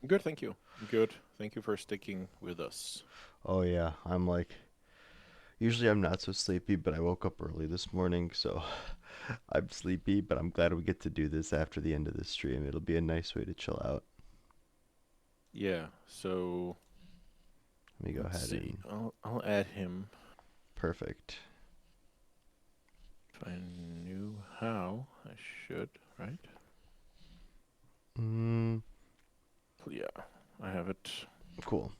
Good, thank you. Good. Thank you for sticking with us. Oh yeah, I'm like usually I'm not so sleepy, but I woke up early this morning, so I'm sleepy, but I'm glad we get to do this after the end of the stream. It'll be a nice way to chill out. Yeah, so Let me go let's ahead see. and I'll add him perfect. if I knew how. I should, right? Mm, Yeah, I have it. cool.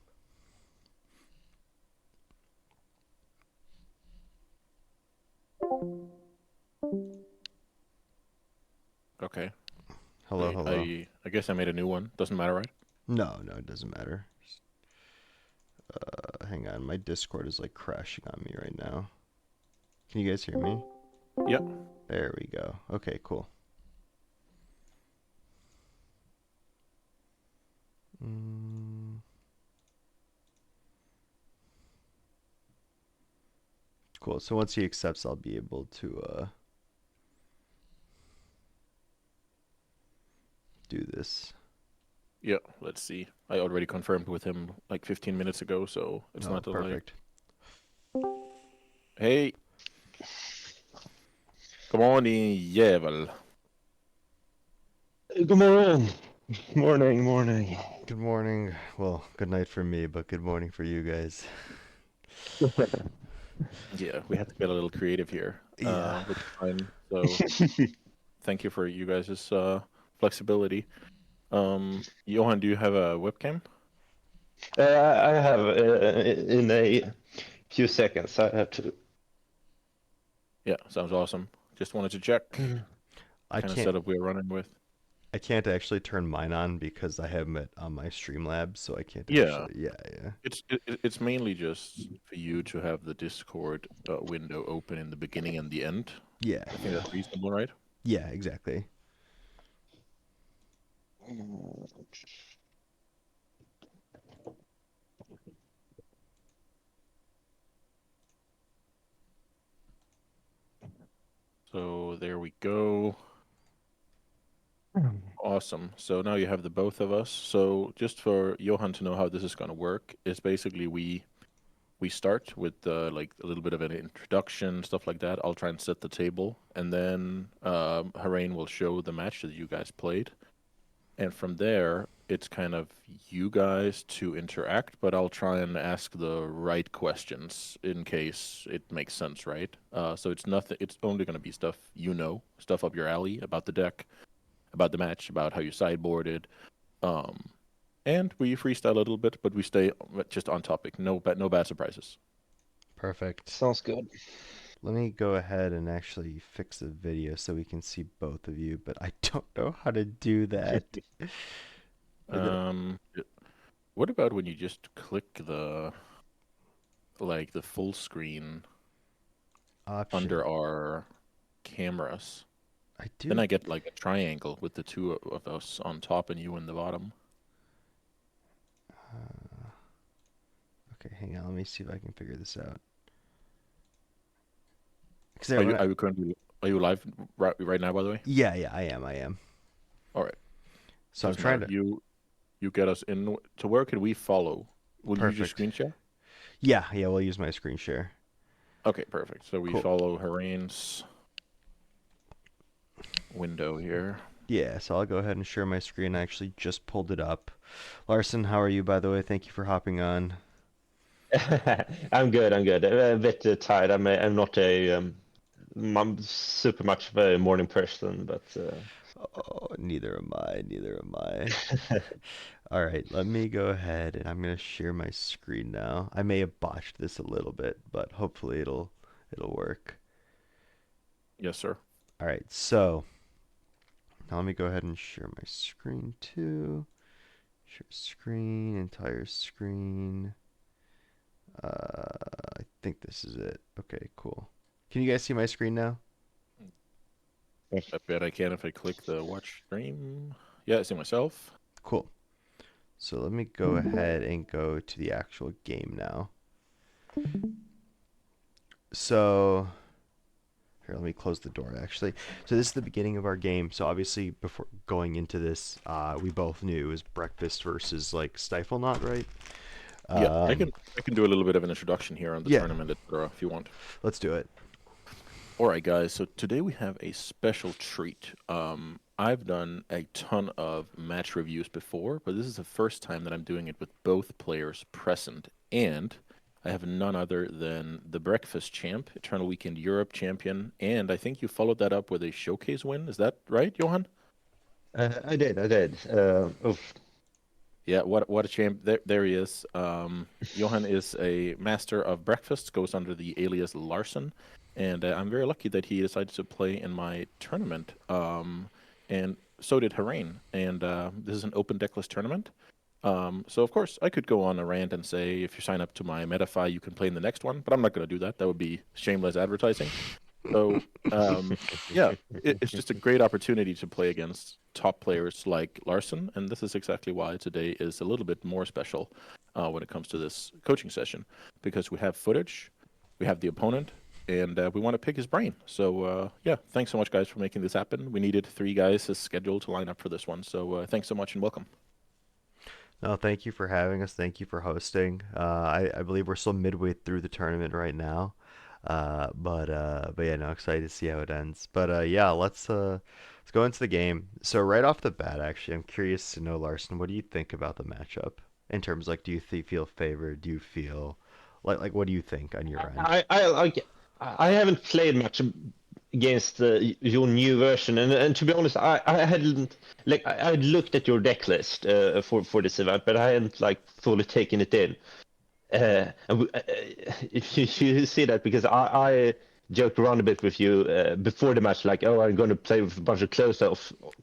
Okay. Hello, Wait, hello. I guess I made a new one. Doesn't matter, right? No, no, it doesn't matter. Hang on, my Discord is like crashing on me right now. Can you guys hear me? Yep. There we go. Okay, cool. Mm, cool. So once he accepts, I'll be able to do this. Yeah, let's see. I already confirmed with him like 15 minutes ago, so it's Oh, not delayed. perfect. Hej! Kom on din jävel! God morgon! Morning. Good morning. Well, good night for me, but good morning for you guys. Yeah, we had to get a little creative here, Yeah. which is fine. So thank you for you guys' flexibility. Johan, do you have a webcam? I have in a few seconds. I have to. Yeah, sounds awesome. Just wanted to check I kind of can't setup we're running with. I can't actually turn mine on because I have it on my Streamlabs, so I can't Yeah, actually. Yeah. it's mainly just for you to have the Discord window open in the beginning and the end. Yeah. I think that's reasonable, right? Yeah, exactly. So there we go. Awesome. So now you have the both of us. So just for Johan to know how this is going to work, is basically we start with like a little bit of an introduction, stuff like that. I'll try and set the table, and then hARAIN will show the match that you guys played, and from there it's kind of you guys to interact. But I'll try and ask the right questions in case it makes sense, right? So it's nothing. It's only going to be stuff stuff up your alley about the deck, about the match, about how you sideboarded. Um, and we freestyle a little bit, but we stay just on topic. No bad surprises. Perfect. Sounds good. Let me go ahead and actually fix the video so we can see both of you, but I don't know how to do that. Um, what about when you just click the full screen Option. under our cameras? I Then do. I get like a triangle with the two of us on top and you in the bottom. Uh, okay, hang on. Let me see if I can figure this out. Because Are you when I, are you currently are you live right now? By the way, yeah, I am. I am. all right, So I'm doesn't trying matter. to. You get us in to where can we follow? Will you just Perfect. screen share? Yeah. We'll use my screen share. Okay, perfect. So we Cool. follow hARAIN's window here. Yeah, so I'll go ahead and share my screen. I actually just pulled it up. Larson, how are you, by the way? Thank you for hopping on. I'm good. A bit tired. I'm not I'm super much of a morning person, but Oh, neither am I. Neither am I. All right, let me go ahead and I'm gonna share my screen now. I may have botched this a little bit, but hopefully it'll work. Yes, sir. All right, so now let me go ahead and share my screen too. Share screen, entire screen. I think this is it. Okay, cool. Can you guys see my screen now? I bet I can if I click the watch stream. Yeah, I see myself. Cool. So let me go ahead and go to the actual game now. So Here, let me close the door, actually. So this is the beginning of our game. So obviously, before going into this, we both knew it was breakfast versus, like, Stifle Knot, right? Yeah, Um, I can do a little bit of an introduction here on the yeah, tournament, etc. if you want. let's do it. All right, guys. So today we have a special treat. I've done a ton of match reviews before, but this is the first time that I'm doing it with both players present, and I have none other than the Breakfast Champ, Eternal Weekend Europe champion, and I think you followed that up with a showcase win. Is that right, Johan? I did. Oof. Yeah, what a champ! There he is. Johan is a master of breakfast, goes under the alias Larson, and I'm very lucky that he decided to play in my tournament. And so did hARAIN, and this is an open decklist tournament. So of course I could go on a rant and say if you sign up to my MetaFi, you can play in the next one, but I'm not going to do that. That would be shameless advertising. So, yeah, it's just a great opportunity to play against top players like Larson, and this is exactly why today is a little bit more special when it comes to this coaching session, because we have footage, we have the opponent, and we want to pick his brain. So, yeah, thanks so much, guys, for making this happen. We needed 3 guys as scheduled to line up for this one, so thanks so much and welcome. No, thank you for having us. Thank you for hosting. I believe we're still midway through the tournament right now. But yeah, no, excited to see how it ends. But yeah, let's go into the game. So right off the bat, actually, I'm curious to know, Larson, what do you think about the matchup in terms, like, do you feel favored? Do you feel like what do you think on your end? I like. I haven't played much against your new version, and to be honest, I hadn't like I looked at your deck list for this event, but I hadn't like fully taken it in. If you see that, because I joked around a bit with you before the match, like, oh, I'm going to play with a bunch of clothes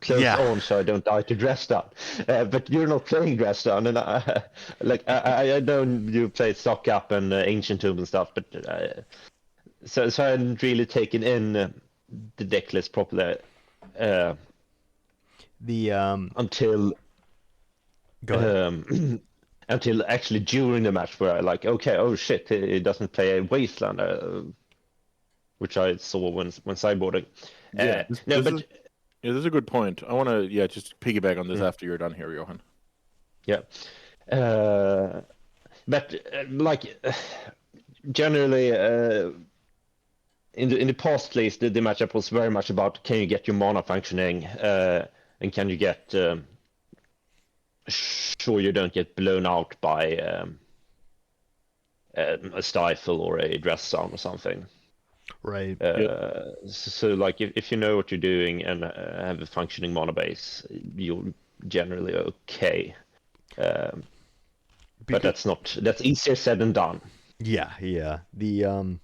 Yeah. on, so I don't die to dress down. But you're not playing dress down, and I know you played stock up and ancient tomb and stuff, but so I hadn't really taken in the deck list properly uh, The until go ahead. um, until actually during the match, where I like, okay, oh shit, he doesn't play a Wasteland, which I saw when sideboarding. Yeah, No, this is but yeah, this is a good point. I want to just piggyback on this mm, after you're done here, Johan. yeah, uh, but like generally in the past, at least, the matchup was very much about can you get your mana functioning, and can you get sure you don't get blown out by a stifle or a dress sound or something. Right. Yeah, So like if you know what you're doing and have a functioning mana base, you're generally okay. Um, but Because that's easier said than done. yeah, yeah. The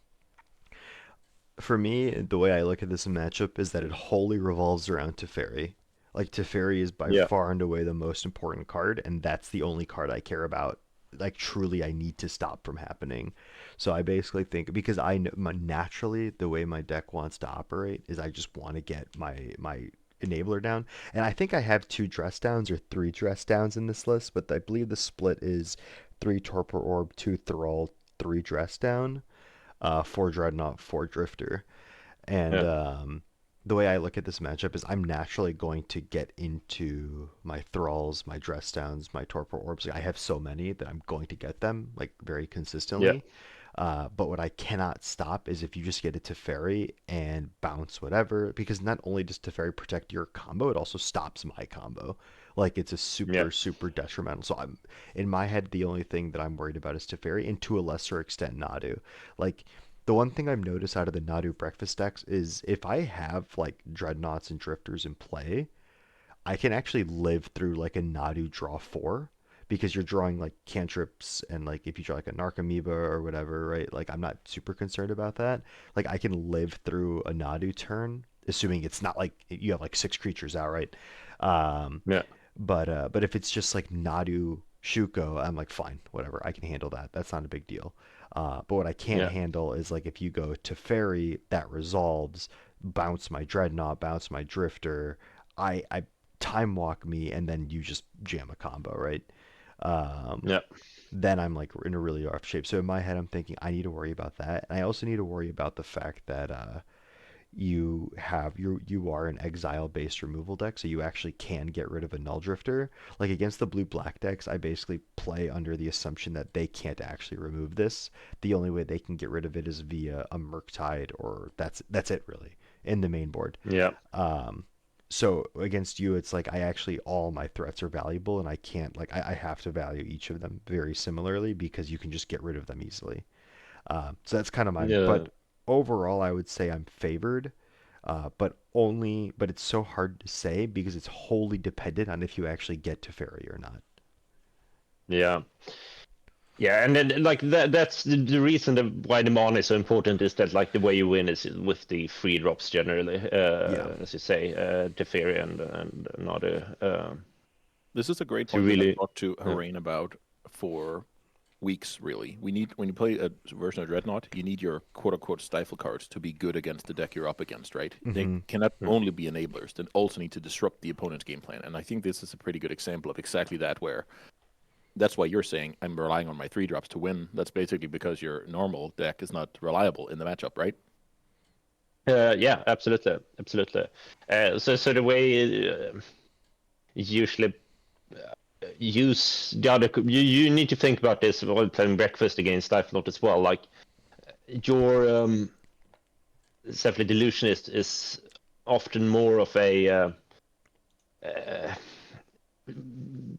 For me, the way I look at this matchup is that it wholly revolves around Teferi. Like, Teferi is by Yeah, far and away the most important card, and that's the only card I care about. Like, truly, I need to stop from happening. So I basically think, because I know naturally the way my deck wants to operate is I just want to get my enabler down. And I think I have 2 dress downs or 3 dress downs in this list, but I believe the split is 3 Torpor Orb, 2 Thrall, 3 dress down, 4 Dreadnought, 4 Drifter. And yeah, the way I look at this matchup is I'm naturally going to get into my Thralls, my Dress Downs, my Torpor Orbs. I have so many that I'm going to get them like very yeah, consistently. But what I cannot stop is if you just get a Teferi and bounce whatever, because not only does Teferi protect your combo, it also stops my combo. Like, it's a yeah, super, super detrimental. So I'm in my head, the only thing that I'm worried about is Teferi, and to a lesser extent Nadu. Like, the one thing I've noticed out of the Nadu breakfast decks is if I have like dreadnoughts and drifters in play, I can actually live through like a Nadu draw 4 because you're drawing like cantrips, and like if you draw like a Narcomoeba or whatever, right? Like, I'm not super concerned about that. Like, I can live through a Nadu turn, assuming it's not like you have like 6 creatures out, right? Um, yeah, but if it's just like Nadu Shuko, I'm like, fine, whatever, I can handle that. That's not a big deal. But what I can't yeah, handle is like if you go to Fairy, that resolves, bounce my Dreadnought, bounce my Drifter, I time walk me, and then you just jam a combo, right? Um, yeah, then I'm like in a really rough shape. So in my head, I'm thinking I need to worry about that, and I also need to worry about the fact that you are an exile-based removal deck, so you actually can get rid of a Null Drifter. Like against the blue-black decks, I basically play under the assumption that they can't actually remove this. The only way they can get rid of it is via a Murktide, or that's it really in the main board. Yeah. So against you, it's like all my threats are valuable, and I can't I have to value each of them very similarly because you can just get rid of them easily. So that's kind of Yeah. but overall, I would say I'm favored. But it's so hard to say because it's wholly dependent on if you actually get to Fairy or not. Yeah. Yeah, and then like that's the reason why the mana is so important is that like the way you win is with the free drops generally, Yeah. as you say, Teferi and another. This is a great To point we have really, talked to hARAIN about for weeks, really. We need, when you play a version of Dreadnought, you need your quote-unquote stifle cards to be good against the deck you're up against, right? They cannot only be enablers, they also need to disrupt the opponent's game plan. And I think this is a pretty good example of exactly that, where that's why you're saying I'm relying on my 3-drops to win. That's basically because your normal deck is not reliable in the matchup, right? yeah, absolutely, absolutely. So the way usually use the other, you need to think about this while playing breakfast against Stifle as well. Like your Cephalid Delusionist is often more of a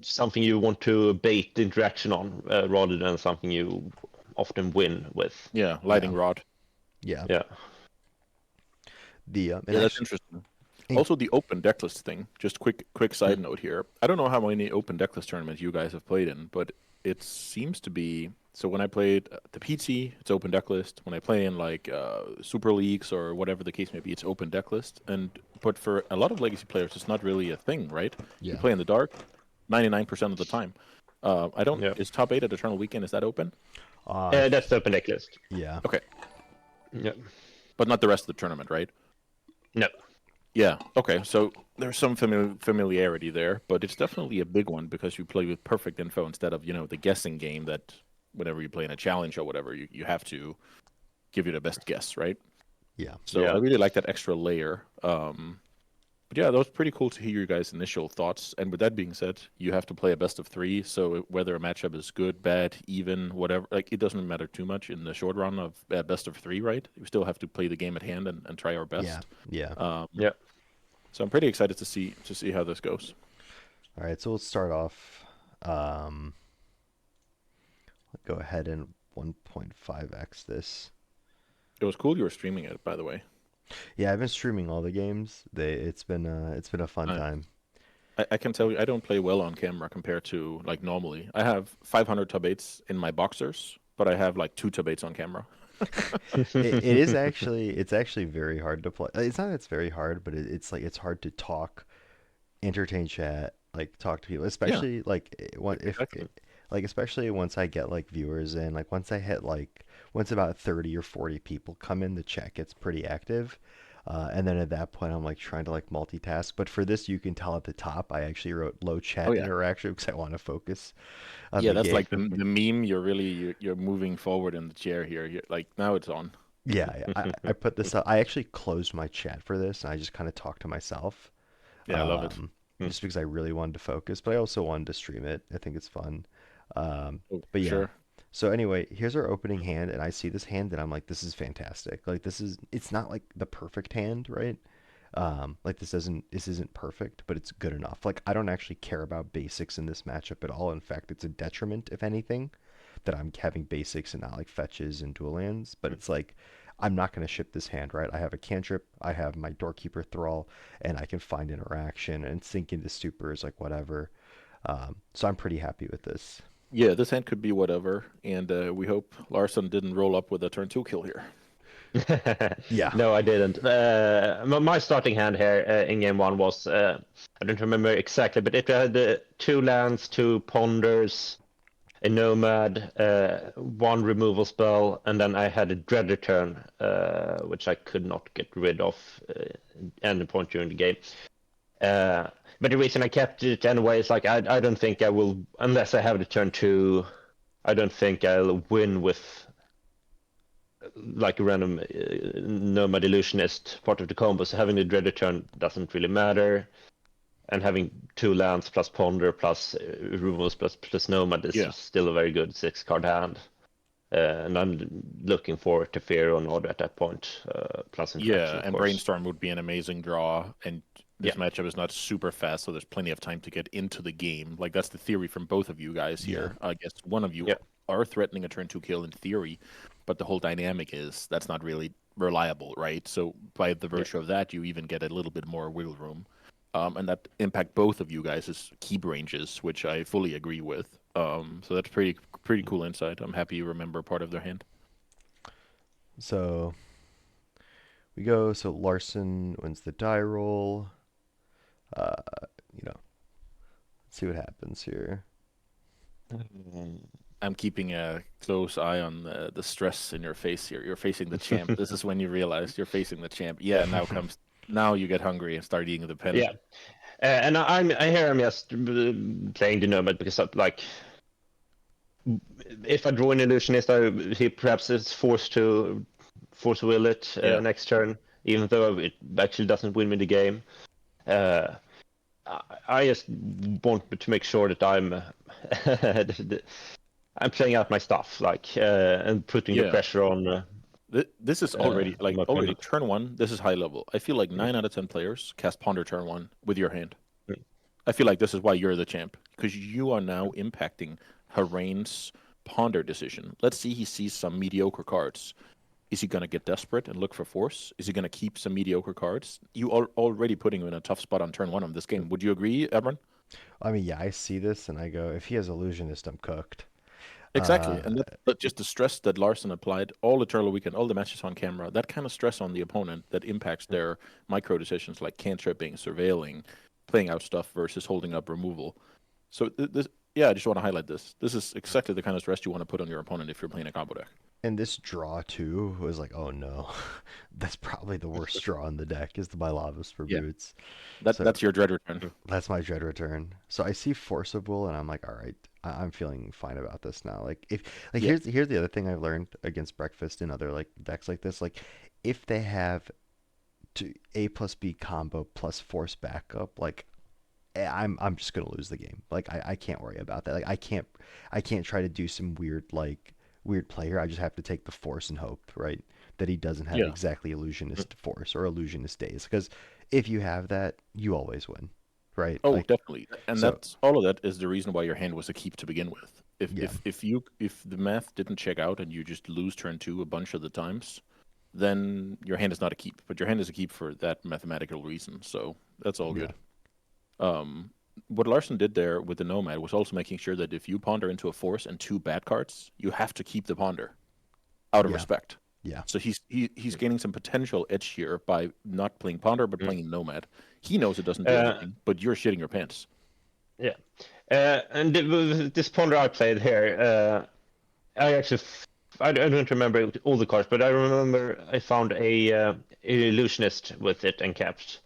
something you want to bait the interaction on rather than something you often win with. Yeah, Lightning Rod. Yeah. Yeah. The Yeah, that's interesting. Also, the open decklist thing. Just quick side note here. I don't know how many open decklist tournaments you guys have played in, but it seems to be. So when I played the PT, it's open decklist. When I play in like Super Leagues or whatever the case may be, it's open decklist. But for a lot of legacy players, it's not really a thing, right? Yeah. You play in the dark 99% of the time. I don't. Yeah. Is top 8 at Eternal Weekend? Is that open? That's the open decklist. Yeah. Okay, Yeah. but not the rest of the tournament, right? No. Yeah. Okay. So there's some familiarity there, but it's definitely a big one because you play with perfect info instead of the guessing game that whenever you play in a challenge or whatever, you have to give you the best guess, right? Yeah. So Yeah. I really like that extra layer. But yeah, that was pretty cool to hear your guys' initial thoughts. And with that being said, you have to play a best of 3. So whether a matchup is good, bad, even, whatever, like it doesn't matter too much in the short run of best of 3, right? We still have to play the game at hand and try our best. Yeah. Yeah. So I'm pretty excited to see how this goes. All right, so let's start off. Go ahead and 1.5x this. It was cool you were streaming it, by the way. Yeah, I've been streaming all the games. It's been a fun time. I can tell you, I don't play well on camera compared to like normally. I have 500 top 8s in my boxers, but I have like 2 top 8s on camera. It's actually very hard to play. It's not that it's very hard, but it's hard to talk, entertain chat, like talk to people, especially Exactly. especially once I get like viewers in, like once about 30 or 40 people come in, the chat gets pretty active. And then at that point, I'm like trying to like multitask. But for this, you can tell at the top, I actually wrote low chat Oh yeah. interaction because I want to focus on Yeah, the that's game. like the meme. You're moving forward in the chair here. You're, like now it's on. Yeah, I put this up. I actually closed my chat for this, and I just kind of talked to myself. Yeah, I love it. Just because I really wanted to focus, but I also wanted to stream it. I think it's fun. But yeah. Sure. So anyway, here's our opening hand, and I see this hand, and I'm like, this is fantastic. Like it's not like the perfect hand, right? Like this isn't perfect, but it's good enough. Like I don't actually care about basics in this matchup at all. In fact, it's a detriment, if anything, that I'm having basics and not like fetches and dual lands. But it's like I'm not going to ship this hand, right? I have a cantrip, I have my Doorkeeper Thrall, and I can find interaction and sink into supers, like whatever. So I'm pretty happy with this. Yeah, this hand could be whatever, and we hope Larson didn't roll up with a turn 2 kill here. Yeah. No, I didn't. My starting hand here in game 1 was I don't remember exactly, but it had 2 lands, 2 ponders, a nomad, 1 removal spell, and then I had a dread return, which I could not get rid of at any point during the game. But the reason I kept it anyway is like I don't think I will, unless I have the turn 2, I don't think I'll win with like a random Nomad Illusionist part of the combo, so having the Dread Return doesn't really matter. And having 2 lands plus Ponder plus removals plus Nomad is still a very good 6-card hand. And I'm looking forward to Fear on Order at that point, plus Interaction, of and course. Brainstorm would be an amazing draw, and this matchup is not super fast, so there's plenty of time to get into the game. Like, that's the theory from both of you guys here. I guess one of you are threatening a turn 2 kill in theory, but the whole dynamic is that's not really reliable, right? So by the virtue of that, you even get a little bit more wiggle room. And that impact both of you guys' keep ranges, which I fully agree with. So that's pretty cool insight. I'm happy you remember part of their hand. So we go. So Larson wins the die roll. Let's see what happens here. I'm keeping a close eye on the stress in your face here. You're facing the champ. This is when you realize you're facing the champ. Yeah, now you get hungry and start eating the pen. Yeah, and I hear I'm just playing the Nomad because like, if I draw an Illusionist, he perhaps is forced to will it next turn, even though it actually doesn't win me the game. I just want to make sure that I'm playing out my stuff, like, and putting the pressure on. This is already turn 1. This is high level. I feel like 9 out of 10 players cast Ponder turn 1 with your hand. I feel like this is why you're the champ, because you are now impacting hARAIN's Ponder decision. Let's see, he sees some mediocre cards. Is he going to get desperate and look for force? Is he going to keep some mediocre cards? You are already putting him in a tough spot on turn 1 of this game. Would you agree, Ebron? I mean, yeah, I see this and I go, if he has Illusionist, I'm cooked. Exactly, and that's just the stress that Larson applied all Eternal Weekend, all the matches on camera, that kind of stress on the opponent that impacts their micro decisions like cantripping, surveilling, playing out stuff versus holding up removal. So this, I just want to highlight this. This is exactly the kind of stress you want to put on your opponent if you're playing a combo deck. And this draw, too, was like, oh no, that's probably the worst draw in the deck, is the Bylavus for Boots. That's your Dread Return. That's my Dread Return. So I see Force of Will, and I'm like, all right, I'm feeling fine about this now. Like, here's the other thing I've learned against Breakfast and other, like, decks like this. Like, if they have A plus B combo plus Force backup, like, I'm just gonna lose the game. Like, I can't worry about that. Like, I can't try to do some weird play here. I just have to take the Force and hope, right, that he doesn't have exactly Illusionist Force or Illusionist Daze. Because if you have that, you always win, right? Oh, definitely. And that's all of that is the reason why your hand was a keep to begin with. If the math didn't check out and you just lose turn 2 a bunch of the times, then your hand is not a keep. But your hand is a keep for that mathematical reason. So that's all good. What Larson did there with the Nomad was also making sure that if you ponder into a Force and 2 bad cards, you have to keep the ponder out of respect. Yeah. So he's gaining some potential edge here by not playing Ponder but playing Nomad. He knows it doesn't do anything, but you're shitting your pants. Yeah. And this Ponder I played here, I don't remember all the cards, but I remember I found a Illusionist with it encapped.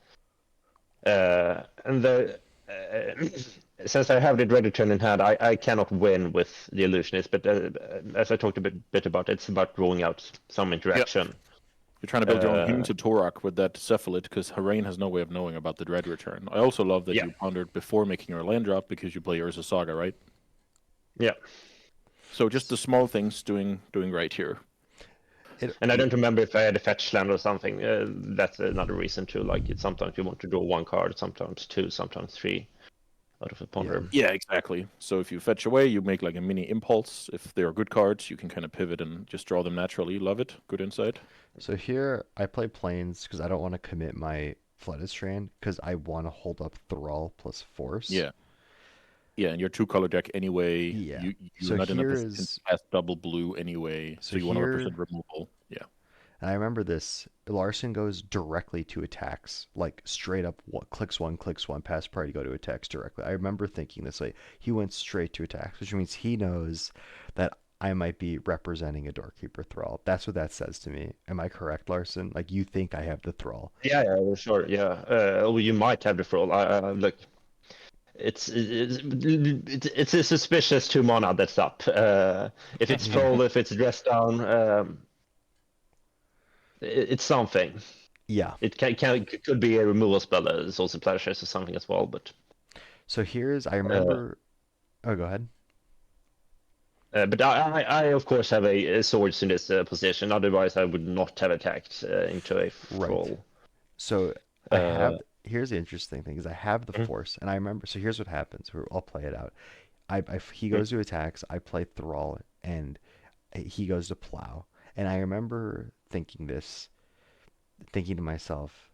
Since I have the Dread Return in hand, I cannot win with the Illusionist, but as I talked a bit about, it's about drawing out some interaction. You're trying to build your own into Torak with that Cephalid, because hARAIN has no way of knowing about the Dread Return. I also love that you pondered before making your land drop, because you play Urza Saga, right? Yeah. So just the small things doing right here. And I don't remember if I had a fetch land or something. That's another reason too. Like, sometimes you want to draw 1 card, sometimes 2, sometimes 3 out of a ponder. Yeah, exactly. So if you fetch away, you make like a mini impulse. If they are good cards, you can kind of pivot and just draw them naturally. Love it. Good insight. So here I play Plains because I don't want to commit my Flooded Strand because I want to hold up Thrall plus Force. Yeah. Yeah, and your 2-color deck anyway. Yeah. You're not in a position to pass double blue anyway, so you want to represent removal. Yeah. And I remember this. Larson goes directly to attacks, like straight up clicks one, pass priority, go to attacks directly. I remember thinking this, like, he went straight to attacks, which means he knows that I might be representing a Doorkeeper Thrall. That's what that says to me. Am I correct, Larson? Like, you think I have the Thrall? Yeah, sure. Yeah. Well, you might have the Thrall. Look. It's a suspicious 2 mana that's up. If it's Troll, if it's Dress Down, It's something. Yeah. It could be a removal spell. It's also pleasures or something as well. But So I uh, remember. Oh, go ahead. I of course have a swords in this position. Otherwise, I would not have attacked into a Right. thrall. So I Uh, have. Here's the interesting thing: is I have the mm, force, and I remember. So here's what happens. I'll play it out. He mm, goes to attacks. I play thrall, and he goes to plow. And I remember thinking to myself,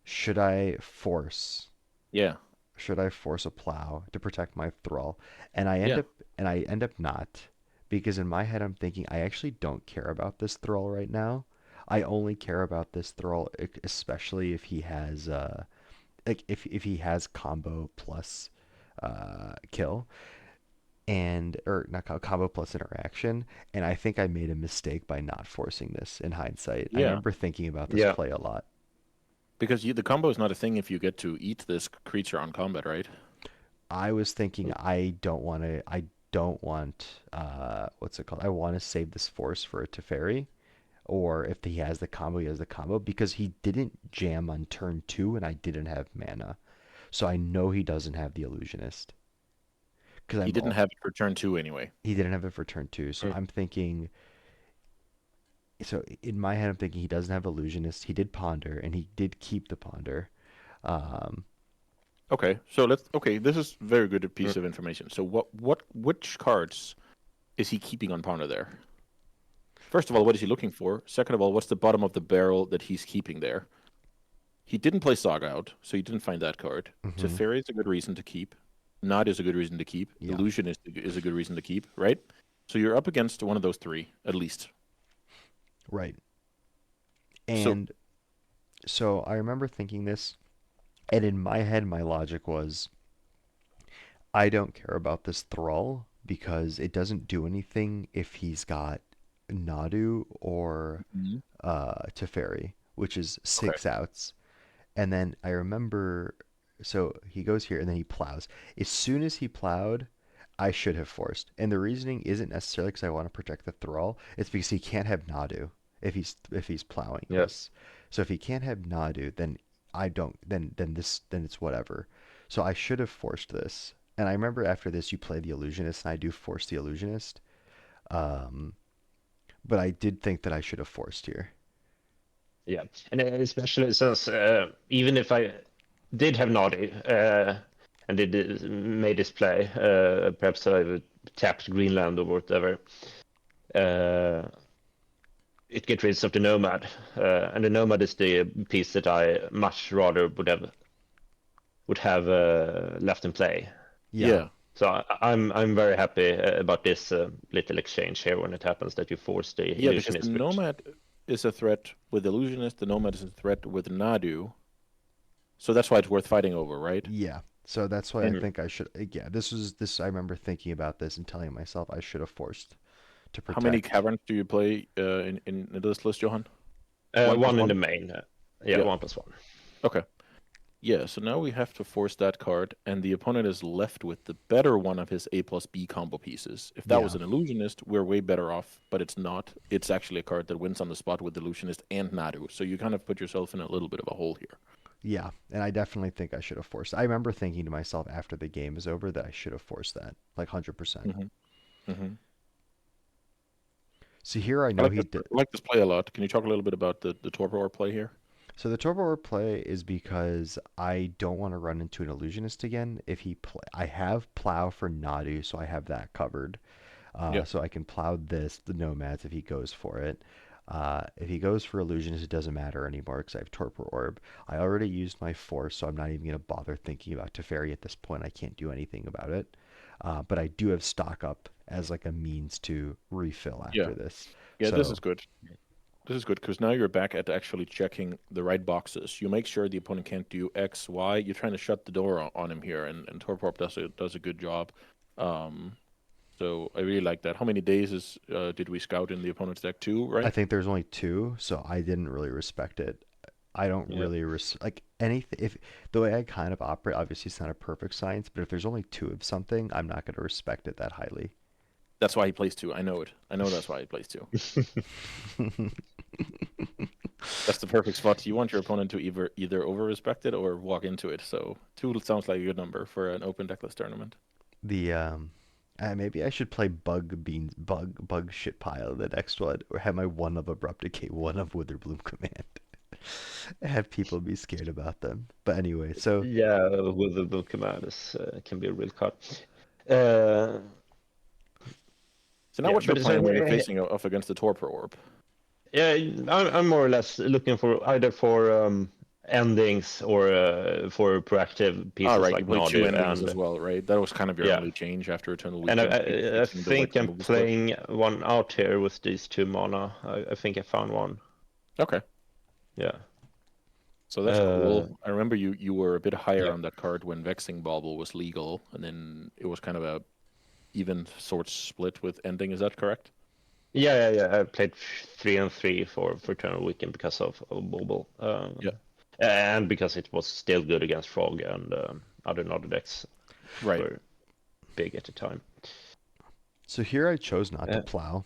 should I force Yeah. should I force a plow to protect my thrall? Yeah. And I end up not, because in my head I'm thinking I actually don't care about this thrall right now. I only care about this thrall, especially if he has if he has combo plus kill, and or not combo plus interaction. And I think I made a mistake by not forcing this in hindsight. I Yeah. remember thinking about this yeah. play a lot. Because the combo is not a thing if you get to eat this creature on combat, right? I was thinking I don't want what's it called? I want to save this force for a Teferi, or if he has the combo, he has the combo, because he didn't jam on turn 2 and I didn't have mana. So I know he doesn't have the illusionist. Because He didn't have it for turn 2 anyway. he didn't have it for turn 2. So Mm. I'm thinking, so in my head I'm thinking he doesn't have illusionist. He did ponder and he did keep the ponder. Um Okay, so okay, this is very good a Mm. piece of information. So which cards is he keeping on Pounder there? First of all, what is he looking for? Second of all, what's the bottom of the barrel that he's keeping there? He didn't play Saga out, so he didn't find that card. mhm, Teferi is a good reason to keep. Nod is a good reason to keep. yeah, Illusion is a good reason to keep, right? So you're up against one of those three, at least. right. So And so I remember thinking this, and in my head my logic was I don't care about this thrall because it doesn't do anything if he's got Nadu or Mhm. Teferi, which is Okay. 6 outs. And then I remember, so he goes here and then he plows. As soon as he plowed, I should have forced. And the reasoning isn't necessarily because I want to protect the thrall. It's because he can't have Nadu if he's plowing Yeah. this. So if he can't have Nadu, then I don't. Then it's whatever. So I should have forced this. And I remember after this, you play the illusionist, and I do force the illusionist. Um, but I did think that I should have forced here. Yeah, and especially since even if I did have Nodi and made this play, perhaps I tapped Greenland or whatever, uh, it gets rid of the Nomad, and the Nomad is the piece that I much rather would have left in play. Yeah, Yeah. So I'm very happy about this little exchange here when it happens that you force the Yeah, because the illusionist. Which, Nomad is a threat with Illusionist, the Nomad is a threat with Nadu. So that's why it's worth fighting over, right? yeah. So that's why I Mhm. think I should. Yeah, this. I remember thinking about this and telling myself I should have forced to How many protect. caverns do you play in this list, Johan? One plus One in the one? main. Yeah, Yeah. 1+1. Okay. Yeah, so now we have to force that card, and the opponent is left with the better one of his A plus B combo pieces. If that was Yeah, an Illusionist, we're way better off, but it's not. It's actually a card that wins on the spot with Illusionist and Nadu, so you kind of put yourself in a little bit of a hole here. yeah. And I definitely think I should have forced. I remember thinking to myself after the game is over that I should have forced that, like 100%. Hmm. Hmm. So here I know he did. I like this play a lot. Can you talk a little bit about the Torpor Orb play here? So the Turbo Orb play is because I don't want to run into an illusionist again. I have plow for Nadu, so I have that covered. Yeah. So I can plow the nomads if he goes for it. If he goes for illusionist, it doesn't matter anymore because I have Torpor Orb. I already used my force, so I'm not even gonna bother thinking about Teferi at this point. I can't do anything about it. But I do have stock up as like a means to refill Yeah. after this. Yeah, this is So good. This is good because now you're back at actually checking the right boxes. You make sure the opponent can't do X, Y. You're trying to shut the door on him here, and Torporp does a good job. Um, so I really like that. How many days did we scout in the opponent's deck? Two, I right? think there's only two, so I didn't really respect it. I don't Yeah. really like anything. If the way I kind of operate, obviously it's not a perfect science, but if there's only two of something, I'm not going to respect it that highly. That's why he plays two. I know it. I know that's why he plays two. That's the perfect spot. You want your opponent to either over-respect it or walk into it. So 2 sounds like a good number for an open decklist tournament. The maybe I should play bug shit pile the next one, or have my one of Abrupt Decay, one of Witherbloom Command. Have people be scared about them. But anyway, so Yeah, with the book command can be a real card. Uh, So now yeah, what's your but so plan when you're facing off against the Torpor Orb? yeah, I'm more or less looking for either for endings or for proactive All pieces right, like you played 2 Nadu endings as and well, right? That was kind of your yeah. only change after Eternal And Weekend, I fixing the white think I'm removal split. playing one out here with these 2 mana. I think I found one. Okay. Yeah. So that's cool. I remember you were a bit higher Yeah. on that card when Vexing Bauble was legal, and then it was kind of a even sort split with ending. Is that correct? Yeah. I played 3 and 3 for Eternal Weekend because of Bobble. Yeah. And because it was still good against Frog and other Nadu decks Right. were big at the time. so here I chose not to plow,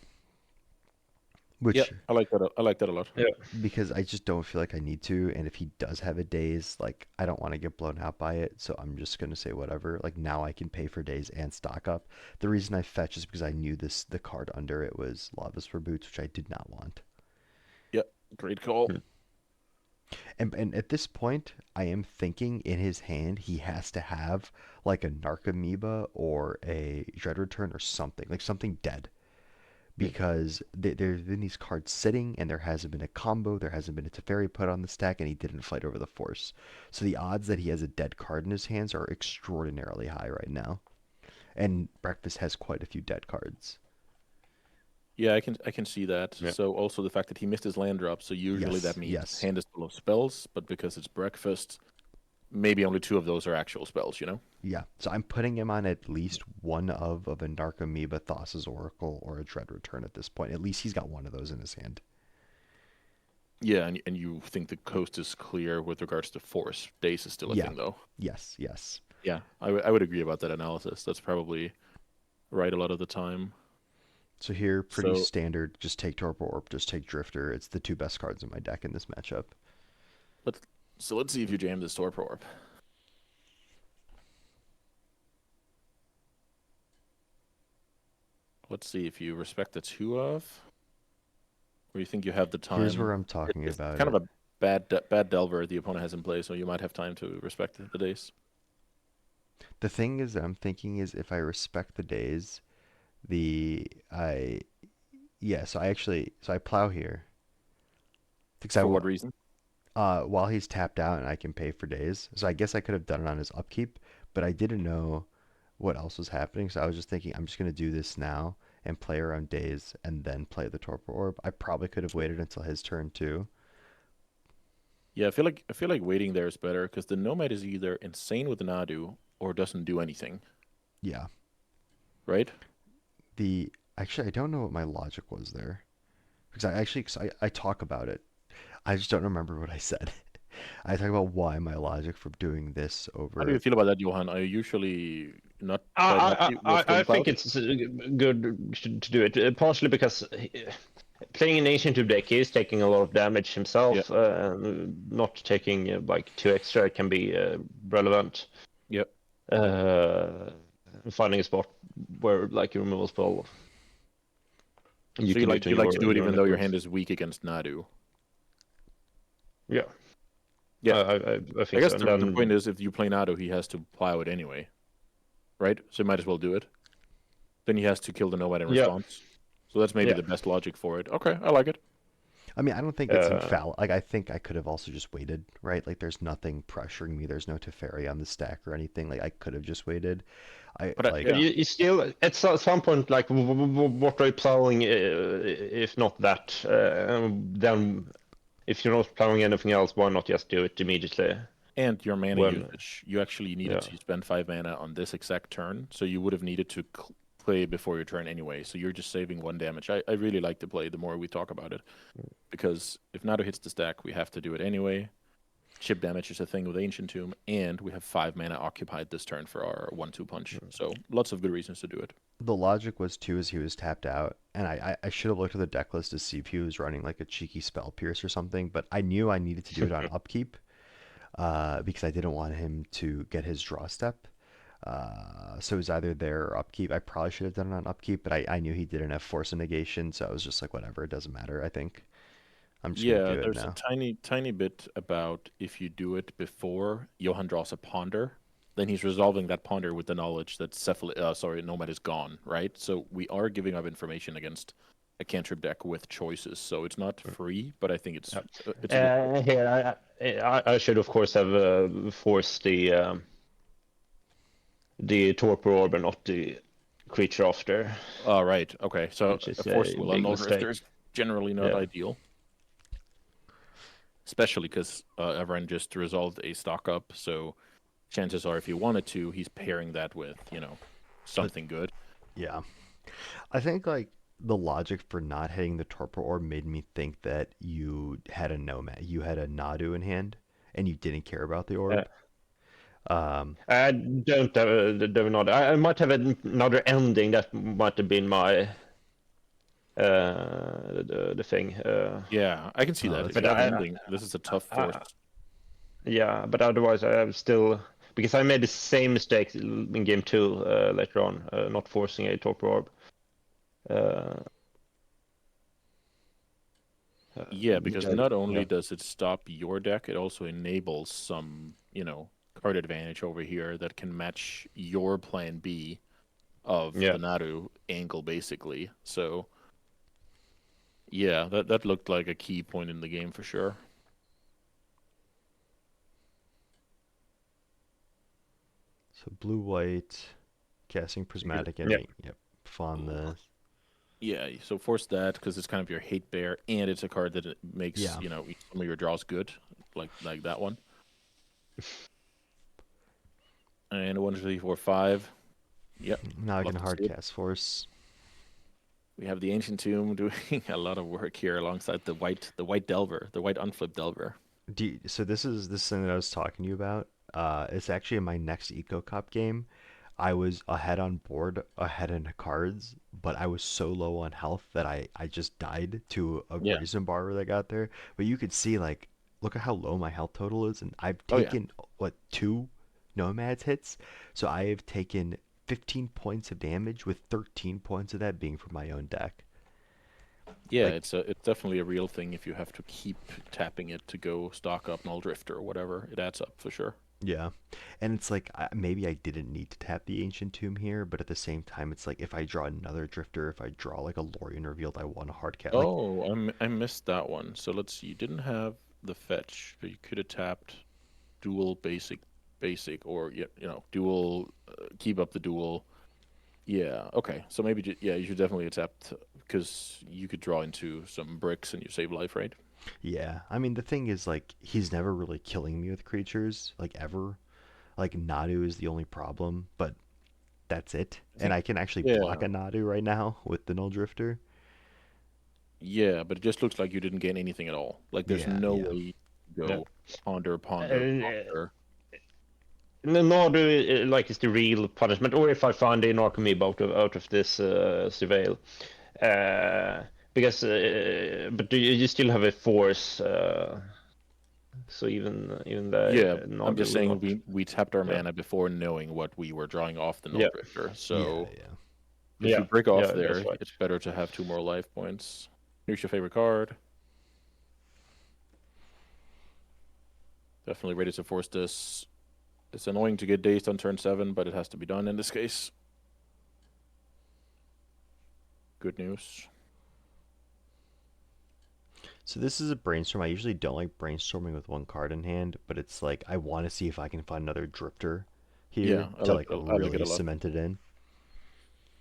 which Yeah, I like that. I like that a lot. Yeah. because I just don't feel like I need to. And if he does have a daze, like I don't want to get blown out by it, so I'm just gonna say whatever. Like now I can pay for days and stock up. The reason I fetch is because I knew the card under it was Lavas for Boots, which I did not want. Yeah, great call. And at this point, I am thinking in his hand he has to have like a Narcomoeba or a Dread Return or something, like something dead. Because there's been these cards sitting and there hasn't been a combo, there hasn't been a Teferi put on the stack, and he didn't fight over the Force. So the odds that he has a dead card in his hands are extraordinarily high right now. And Breakfast has quite a few dead cards. Yeah, I can see that. Yeah. So also the fact that he missed his land drop, so usually that means yes. hand is full of spells, but because it's breakfast, maybe only 2 of those are actual spells, you know? Yeah, so I'm putting him on at least one of a Narcomoeba, Thassa's Oracle, or a Dread Return at this point. At least he's got one of those in his hand. Yeah, and you think the coast is clear with regards to force. Daze is still a thing, though. Yes. Yeah, I would agree about that analysis. That's probably right a lot of the time. So here, pretty standard. Just take Torpor Orb, just take Drifter. It's the 2 best cards in my deck in this matchup. So let's see if you jam this Torpor Orb. Let's see if you respect the 2 of. Or you think you have the time. Here's where I'm talking it's about kind it. of a bad Delver the opponent has in play, so you might have time to respect the days. The thing is that I'm thinking is if I respect the days, so I plow here. For what reason? While he's tapped out and I can pay for days. So I guess I could have done it on his upkeep, but I didn't know what else was happening. So I was just thinking I'm just gonna do this now and play around days and then play the Torpor Orb. I probably could have waited until his turn too. Yeah, I feel like waiting there is better because the Nomad is either insane with the Nadu or doesn't do anything. Yeah. Right? Actually I don't know what my logic was there. Because I talk about it. I just don't remember what I said. I talk about why my logic for doing this over. How do you feel about that, Johan? Are you usually not quite I happy with I Storm Cloud? think it's good to do it, partially because playing an Ancient of deck, he's taking a lot of damage himself. Not taking like 2 extra can be relevant. Yep. Finding a spot where like you remove a spell. So you like to do it even though your hand is weak against Nadu. Yeah. Yeah. I think I guess so. the point is if you play Nadu, he has to plow it anyway. Right? So you might as well do it. Then he has to kill the Nomad in response. So that's maybe the best logic for it. Okay, I like it. I mean, I don't think it's infallible. Like, I think I could have also just waited, right? Like, there's nothing pressuring me. There's no Teferi on the stack or anything. Like, I could have just waited. You still, at some point, like, what are you plowing if not that? Then, if you're not plowing anything else, why not just do it immediately? And your mana usage. You actually needed to spend 5 mana on this exact turn, so you would have needed to play before your turn anyway, so you're just saving 1 damage. I really like to play the more we talk about it, because if Nado hits the stack, we have to do it anyway. chip damage is a thing with Ancient Tomb, and we have 5 mana occupied this turn for our 1/2 punch. So lots of good reasons to do it. The logic was too is he was tapped out, and I should have looked at the deck list to see if he was running like a cheeky Spell Pierce or something, but I knew I needed to do it on upkeep because I didn't want him to get his draw step. So it was either there or upkeep. I probably should have done it on upkeep, but I knew he didn't have Force and Negation, so I was just like, whatever, it doesn't matter, I think. I'm just going to Yeah, do it there's a now. tiny bit about if you do it before Johan draws a Ponder, then he's resolving that Ponder with the knowledge that Nomad is gone, right? So we are giving up information against a cantrip deck with choices. So it's not free, but I think it's Yep. it's a good. Here, I should of course have forced the Torpor Orb and not the creature after, All right. Okay. So which is a force a will on big Null mistake. Drifter is generally not Yeah. ideal, especially because Everin just resolved a stock up. So chances are, if he wanted to, he's pairing that with something good. Yeah. I think like the logic for not hitting the Torpor Orb made me think that you had a Nomad, you had a Nadu in hand, and you didn't care about the orb. I don't have another. I might have another ending that might have been my the thing. Yeah, I can see that. that's If But you have an I, ending, this is a tough force. yeah, but otherwise I am still, because I made the same mistake in game 2 later on, not forcing a Torpor Orb. Yeah, because not only Yeah. does it stop your deck, it also enables some, card advantage over here that can match your plan B of Yeah. the Naru angle, basically. So, yeah, that looked like a key point in the game for sure. So blue white, casting prismatic Yep. Yep. Fawn the. Yeah, so force that because it's kind of your hate bear, and it's a card that it makes Yeah. some of your draws good, like that one. And 1, 2, 3, 4, 5. Yep. Now I love can to hard see it. cast Force. We have the Ancient Tomb doing a lot of work here alongside the white Delver, the white unflipped Delver. So this is thing that I was talking to you about. It's actually in my next Eco Cup game. I was ahead on board, ahead in cards, but I was so low on health that I just died to a Yeah. Brazen Barber that got there. But you could see, like, look at how low my health total is, and I've Oh, yeah. taken, what, 2 Nomads hits? So I have taken 15 points of damage, with 13 points of that being from my own deck. Yeah, Like, it's definitely a real thing if you have to keep tapping it to go stock up Null Drifter or whatever. It adds up for sure. yeah. And it's like, maybe I didn't need to tap the Ancient Tomb here, but at the same time, it's like, if I draw another Drifter, if I draw like a Lorien Revealed, I want a hard cat. Like, Oh, I missed that one. So let's see. You didn't have the fetch, but you could have tapped dual basic, or dual keep up the dual. Yeah. Okay. So maybe you should definitely tap because you could draw into some bricks and you save life, right? yeah. I mean, the thing is, like, he's never really killing me with creatures, like, ever. Like, Nadu is the only problem, but that's it. And I can actually block Yeah. a Nadu right now with the Null Drifter. Yeah, but it just looks like you didn't gain anything at all. Like there's Yeah, no yeah. way to Yeah. go ponder. Nadu like is the real punishment, or if I find an Archimebe out of this surveil, because but you still have a force, so even the Yeah, I'm Nadu just will saying not. we tapped our Yeah. mana before knowing what we were drawing off the Null Yeah. Drifter. Yeah, So yeah. if you break off Yeah, that's there, right. it's better to have 2 more life points. Here's your favorite card. Definitely ready to force this. It's annoying to get dazed on turn 7, but it has to be done in this case. Good news. So this is a brainstorm. I usually don't like brainstorming with 1 card in hand, but it's like, I want to see if I can find another Drifter here Yeah, to, like, I like it really a lot. cement it in.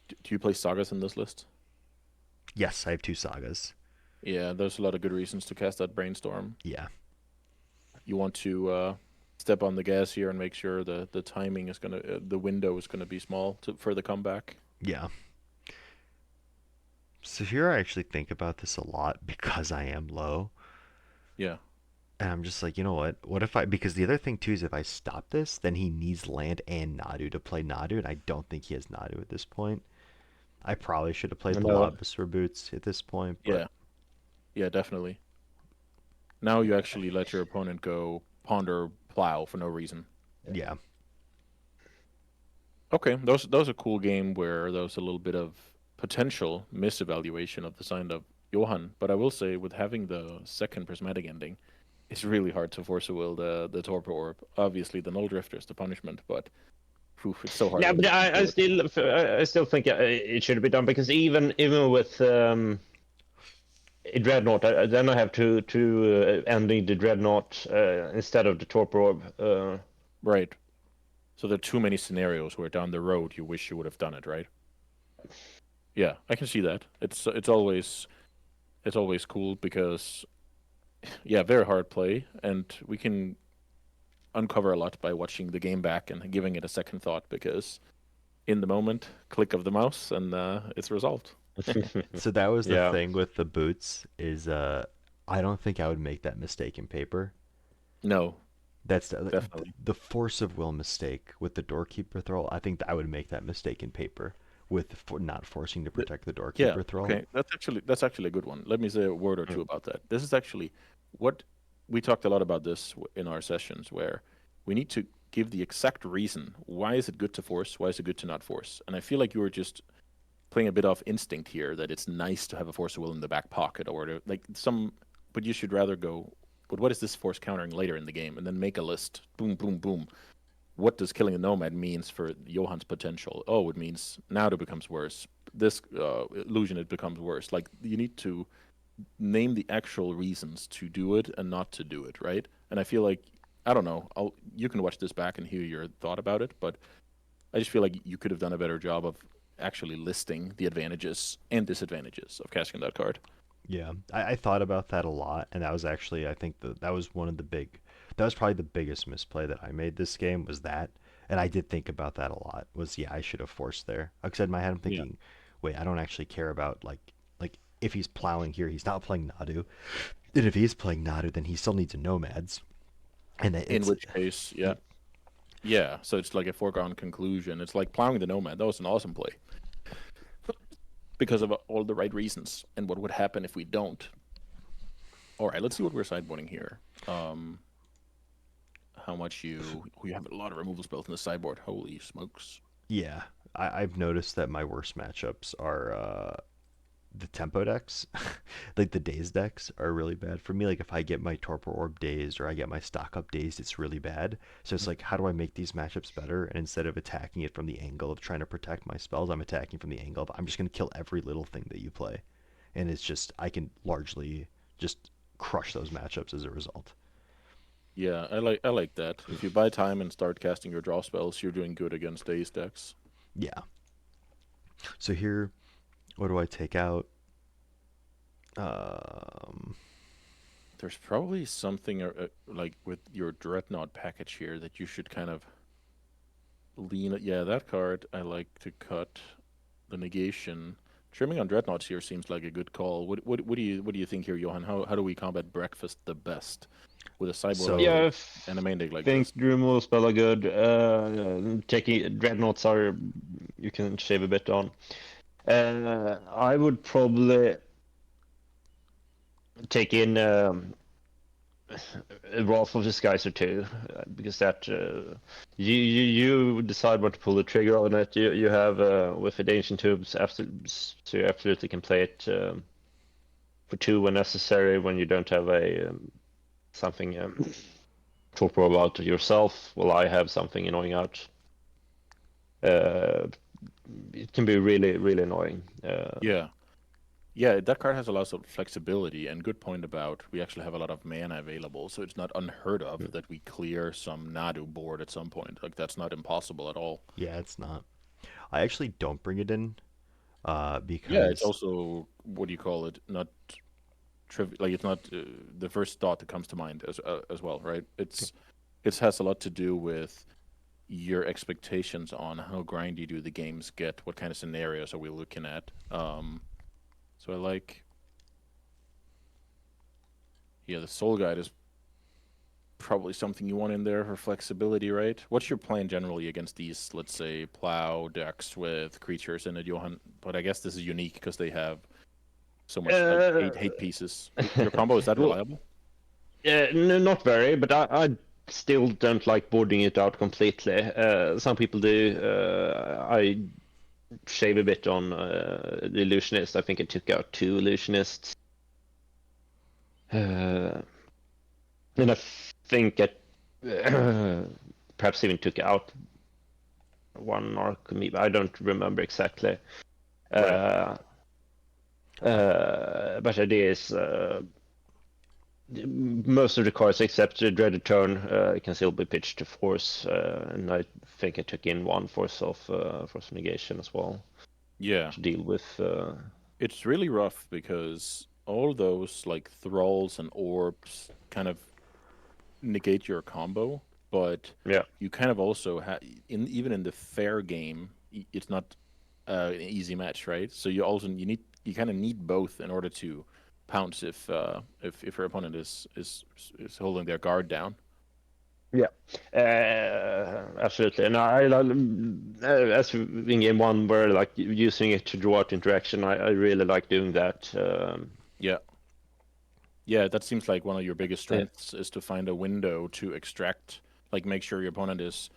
Do you play Sagas in this list? Yes, I have 2 Sagas. Yeah, there's a lot of good reasons to cast that Brainstorm. Yeah. You want to step on the gas here and make sure the timing is gonna, the window is gonna be small for the comeback. Yeah. So here I actually think about this a lot because I am low. Yeah. And I'm just like, you know what? What if I, because the other thing too is if I stop this, then he needs land and Nadu to play Nadu, and I don't think he has Nadu at this point. I probably should have played the No. Lobster Boots at this point, but Yeah, yeah, definitely. Now you actually let your opponent go ponder plow for no reason. yeah. Okay, those a cool game where there was a little bit of potential misevaluation of the sign of Johan, but I will say with having the second prismatic ending, it's really hard to force a will the torpor orb. Obviously, the null drifter is the punishment, but whew, it's so hard Yeah, when but you can I kill it. still think it should be done because even with Dreadnought, then I have to ending the Dreadnought instead of the Torpor Orb. Right. So there are too many scenarios where down the road you wish you would have done it, right? Yeah, I can see that. It's always cool because yeah, very hard play, and we can uncover a lot by watching the game back and giving it a second thought because in the moment, click of the mouse and it's resolved. So that was the Yeah. thing with the boots is I don't think I would make that mistake in paper. No, That's definitely. the force of will mistake with the doorkeeper throw. I think I would make that mistake in paper with not forcing to The- protect the yeah, doorkeeper throw. okay. That's actually a good one. Let me say a word or Mm. two about that. This is actually what we talked a lot about this in our sessions where we need to give the exact reason. Why is it good to force? Why is it good to not force? And I feel like you were just playing a bit off instinct here that it's nice to have a force of will in the back pocket or to, like some, but you should rather go, but what is this force countering later in the game? And then make a list. Boom, boom, boom. What does killing a nomad means for Johan's potential? Oh, it means now it becomes worse. This illusion, it becomes worse. Like you need to name the actual reasons to do it and not to do it, right? And I feel like I don't know. You can watch this back and hear your thought about it, but I just feel like you could have done a better job of actually listing the advantages and disadvantages of casting that card. Yeah, I thought about that a lot, and that was actually I think that was one of the big, that was probably the biggest misplay that I made this game was that, and I did think about that a lot. Was yeah, I should have forced there. Like I said in my head, I'm Yeah. thinking, wait, I don't actually care about like if he's plowing here, he's not playing Nadu, and if he's playing Nadu, then he still needs a nomads, and In it's which case, yeah, yeah. So it's like a foregone conclusion. It's like plowing the nomad. That was an awesome play because of all the right reasons. And what would happen if we don't? All right, let's see what we're sideboarding here. How much you have a lot of removal spells in the sideboard. Holy smokes! yeah. I've noticed that my worst matchups are the tempo decks, like the days decks, are really bad for me. Like if I get my torpor orb dazed or I get my stock up dazed, it's really bad. So it's like, how do I make these matchups better? And instead of attacking it from the angle of trying to protect my spells, I'm attacking from the angle of I'm just gonna kill every little thing that you play, and it's just I can largely just crush those matchups as a result. Yeah, I like that. If you buy time and start casting your draw spells, you're doing good against Daze decks. Yeah. So here, what do I take out? Um, There's probably something like with your Dreadnought package here that you should kind of lean. Yeah, that card I like to cut. The negation. Trimming on Dreadnoughts here seems like a good call. What do you think here, Johan? How do we combat breakfast the best with a sideboard like so Yeah, this I and a main deck like think this? the removal spell are good. Taking Dreadnoughts are you can shave a bit on. I would probably take in Wrath of the Skies or two, because that you decide when to pull the trigger on it. You have with the Ancient Tubes, so you absolutely can play it for two when necessary when you don't have a something torpor about yourself. Well, I have something annoying out. Uh, it can be really annoying. Yeah. Yeah, that card has a lot of flexibility and good point about we actually have a lot of mana available, so it's not unheard of that we clear some Nadu board at some point. Like that's not impossible at all. yeah, it's not. I actually don't bring it in Yeah, it's because also what do you call it? Not like it's not the first thought that comes to mind as well, right? It has a lot to do with your expectations on how grindy do the games get, what kind of scenarios are we looking at. So I like, yeah, the Soul Guide is probably something you want in there for flexibility, right? What's your plan generally against these, let's say, plow decks with creatures in it, Johan? But I guess this is unique because they have so much like Uh, hate pieces. Your combo, is that well, reliable? yeah, no, not very, but I still don't like boarding it out completely. Some people do. I shave a bit on the illusionist. I think I took out 2 illusionists. And I think I perhaps even took out 1 Narcomoeba. I don't remember exactly. Right. But it is most of the cards except the Dreaded Turn can still be pitched to Force, and I think I took in 1 Force of Negation as well Yeah. to deal with. It's really rough because all those like thralls and orbs kind of negate your combo, but Yeah, you kind of also have even in the fair game, it's not an easy match, right? So you kind of need both in order to pounce if your opponent is holding their guard down. yeah, absolutely. And as in game 1, where like using it to draw out interaction, I really like doing that. Yeah. Yeah, that seems like one of your biggest Yeah, strengths is to find a window to extract, like make sure your opponent is,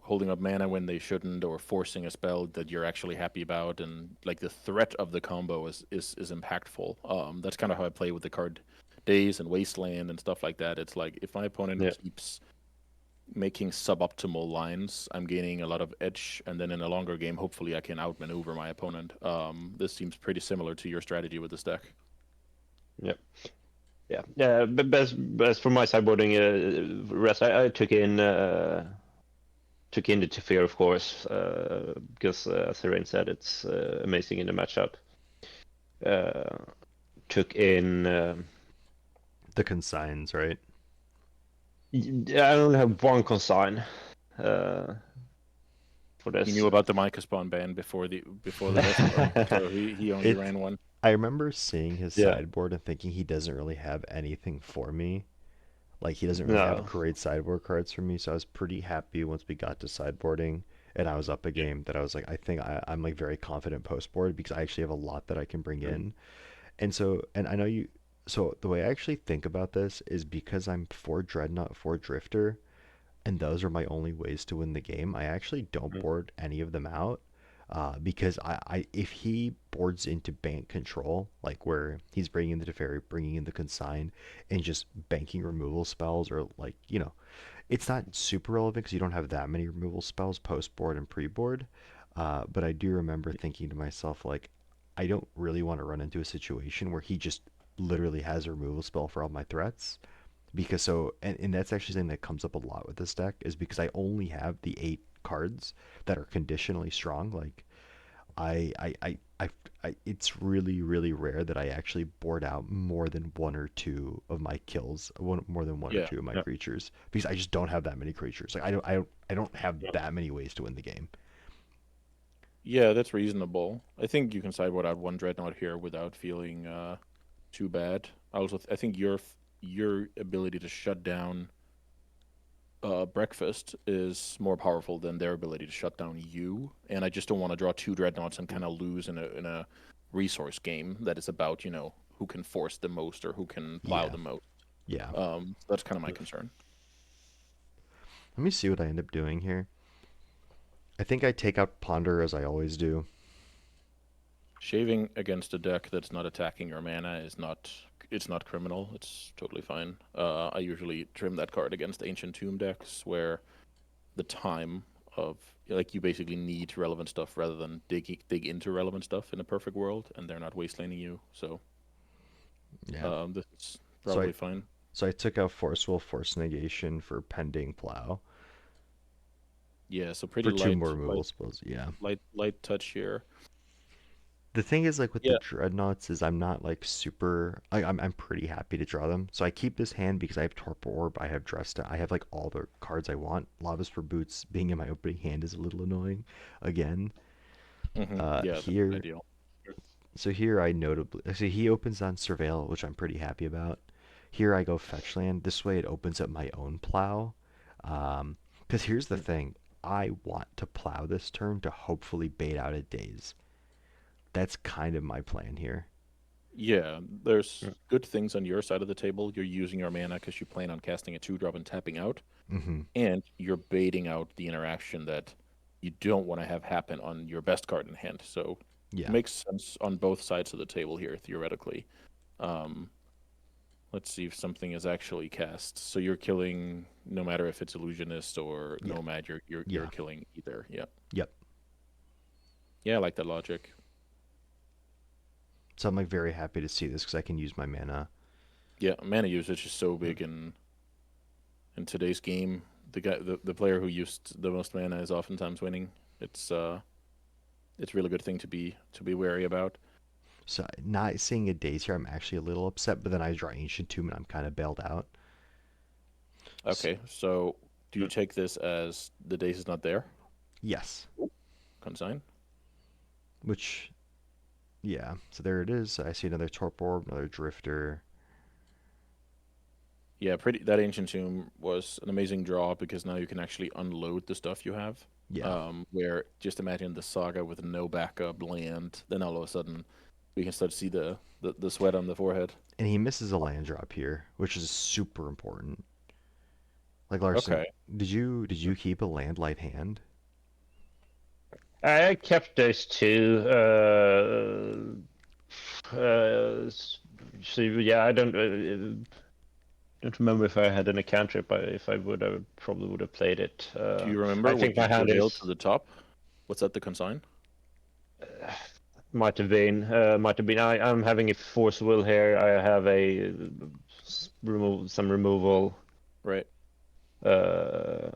holding up mana when they shouldn't, or forcing a spell that you're actually happy about, and like the threat of the combo is impactful. That's kind of how I play with the card Days and Wasteland and stuff like that. It's like if my opponent yeah. keeps making suboptimal lines, I'm gaining a lot of edge, and then in a longer game, hopefully I can outmaneuver my opponent. This seems pretty similar to your strategy with this deck. Yeah. Yeah, but as for my sideboarding rest, I took in the Teferi, of course, because as hARAIN said, it's amazing in the matchup. Took in. The consigns, right? I only have 1 consign uh, for He this. knew about the Micah spawn ban before the rest of them, so he only It's ran one. I remember seeing his Yeah. sideboard and thinking he doesn't really have anything for me. Like he doesn't really have No. great sideboard cards for me, so I was pretty happy once we got to sideboarding and I was up a Yeah. game that I was like, I think I'm like very confident post board because I actually have a lot that I can bring in. And so, and I know you, so the way I actually think about this is because I'm for Dreadnought, for Drifter, and those are my only ways to win the game. I actually don't board any of them out because if he boards into bank control, like where he's bringing in the Teferi, bringing in the consign, and just banking removal spells, or like it's not super relevant because you don't have that many removal spells post board and pre board. But I do remember thinking to myself like, I don't really want to run into a situation where he just literally has a removal spell for all my threats because and that's actually something that comes up a lot with this deck is because I only have the 8 cards that are conditionally strong. Like it's really rare that I actually board out more than 1 or 2 of my kills, more than one or Yeah. two of my Yeah. creatures because I just don't have that many creatures. Like I don't have that many ways to win the game. Yeah, that's reasonable. I think you can sideboard out one Dreadnought here without feeling too bad. I think your ability to shut down Breakfast is more powerful than their ability to shut down you. And I just don't want to draw 2 Dreadnoughts and kind of lose in a resource game that is about, who can force the most or who can plow Yeah, the most. yeah. That's kind of my concern. Let me see what I end up doing here. I think I take out Ponder as I always do. Shaving against a deck that's not attacking your mana it's not criminal. It's totally fine. I usually trim that card against Ancient Tomb decks where the time of like you basically need relevant stuff rather than dig into relevant stuff in a perfect world, and they're not wastelanding you. So Yeah. this is So I probably fine. so I took out Force Negation for Pending Plow Yeah, so pretty for 2 light, more removal spells. Yeah. light touch here. The thing is, like with the Yeah. dreadnoughts, is I'm not like super. I'm pretty happy to draw them. So I keep this hand because I have Torpor Orb, I have Dresta, I have like all the cards I want. Lavas for Boots being in my opening hand is a little annoying. Again, Yeah, that's here, ideal. so here I notably, so he opens on Surveil, which I'm pretty happy about. Here I go fetch land. This way it opens up my own plow. Because here's the thing. I want to plow this turn to hopefully bait out a daze. That's kind of my plan here. Yeah, there's good things on your side of the table. You're using your mana because you plan on casting a 2-drop and tapping out, and you're baiting out the interaction that you don't want to have happen on your best card in hand. So Yeah. it makes sense on both sides of the table here, theoretically. Let's see if something is actually cast. So you're killing, no matter if it's Illusionist or Yeah. Nomad, you're Yeah. killing either. Yeah. Yep. Yeah, I like that logic. So I'm like very happy to see this because I can use my mana. Yeah, mana usage is so big in today's game. The player who used the most mana is oftentimes winning. It's a really good thing to be wary about. So not seeing a daze here, I'm actually a little upset, but then I draw Ancient Tomb and I'm kind of bailed out. Okay, so do you take this as the daze is not there? Yes. Consign? Which, yeah. So there it is. I see another Torpor Orb, another Drifter. Yeah, that Ancient Tomb was an amazing draw because now you can actually unload the stuff you have. Yeah. Where just imagine the Saga with no backup land, then all of a sudden we can start to see the sweat on the forehead. And he misses a land drop here, which is super important. Like Larson, Okay. did you keep a land light hand? I kept those two. So yeah, I don't remember if I had any cantrip. If I would, I probably would have played it. Do you remember I what think you my hand revealed is to the top? What's that, the consign? might have been. I'm having a force will here. I have a some removal. Right. I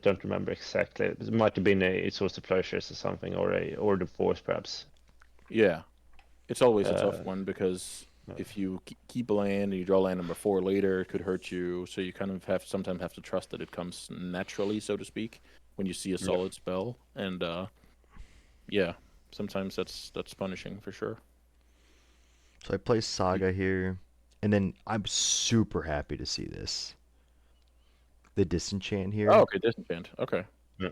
don't remember exactly. It might have been a source of pleasures or something, or the force perhaps. Yeah. It's always a tough one because if you keep a land and you draw land number 4 later, it could hurt you. So you kind of sometimes have to trust that it comes naturally, so to speak, when you see a solid spell. And yeah, sometimes that's punishing for sure. So I play Saga here, and then I'm super happy to see this. The Disenchant here. Oh, okay, Disenchant. Okay. Yeah.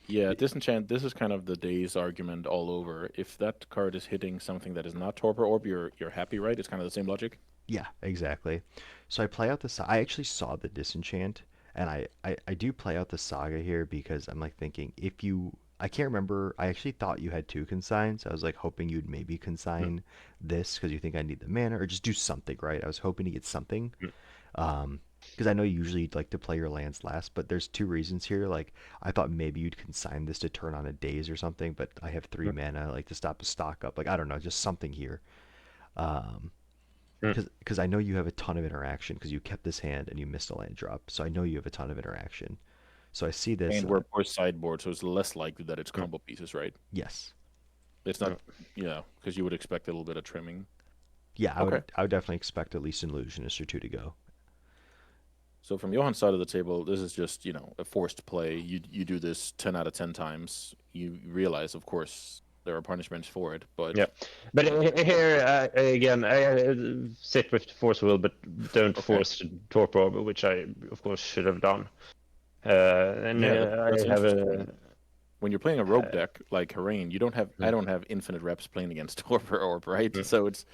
Yeah, Disenchant, this is kind of the Daze argument all over. If that card is hitting something that is not Torpor Orb, you're happy, right? It's kind of the same logic. Yeah, exactly. So I play out the I actually saw the Disenchant, and I do play out the Saga here because I'm like thinking if you I can't remember. I actually thought you had 2 consigns. I was like hoping you'd maybe consign this because you think I need the mana or just do something, right? I was hoping to get something. Because I know usually you'd like to play your lands last, but there's 2 reasons here. Like I thought maybe you'd consign this to turn on a daze or something, but I have 3 mana like to stop a stock up. Like I don't know, just something here. Because I know you have a ton of interaction because you kept this hand and you missed a land drop, so I know you have a ton of interaction. So I see this. And we're sideboard, so it's less likely that it's combo pieces, right? Yes. It's not, because you would expect a little bit of trimming. Yeah, I would definitely expect at least an illusionist or 2 to go. So from Johan's side of the table, this is just, a forced play. You do this 10 out of 10 times. You realize, of course, there are punishments for it, but But here again, I sit with force will, but don't force Torpor Orb, which I of course should have done. And that's I have interesting. When you're playing a rogue deck like hARAIN, you don't have I don't have infinite reps playing against Torpor Orb, right? So it's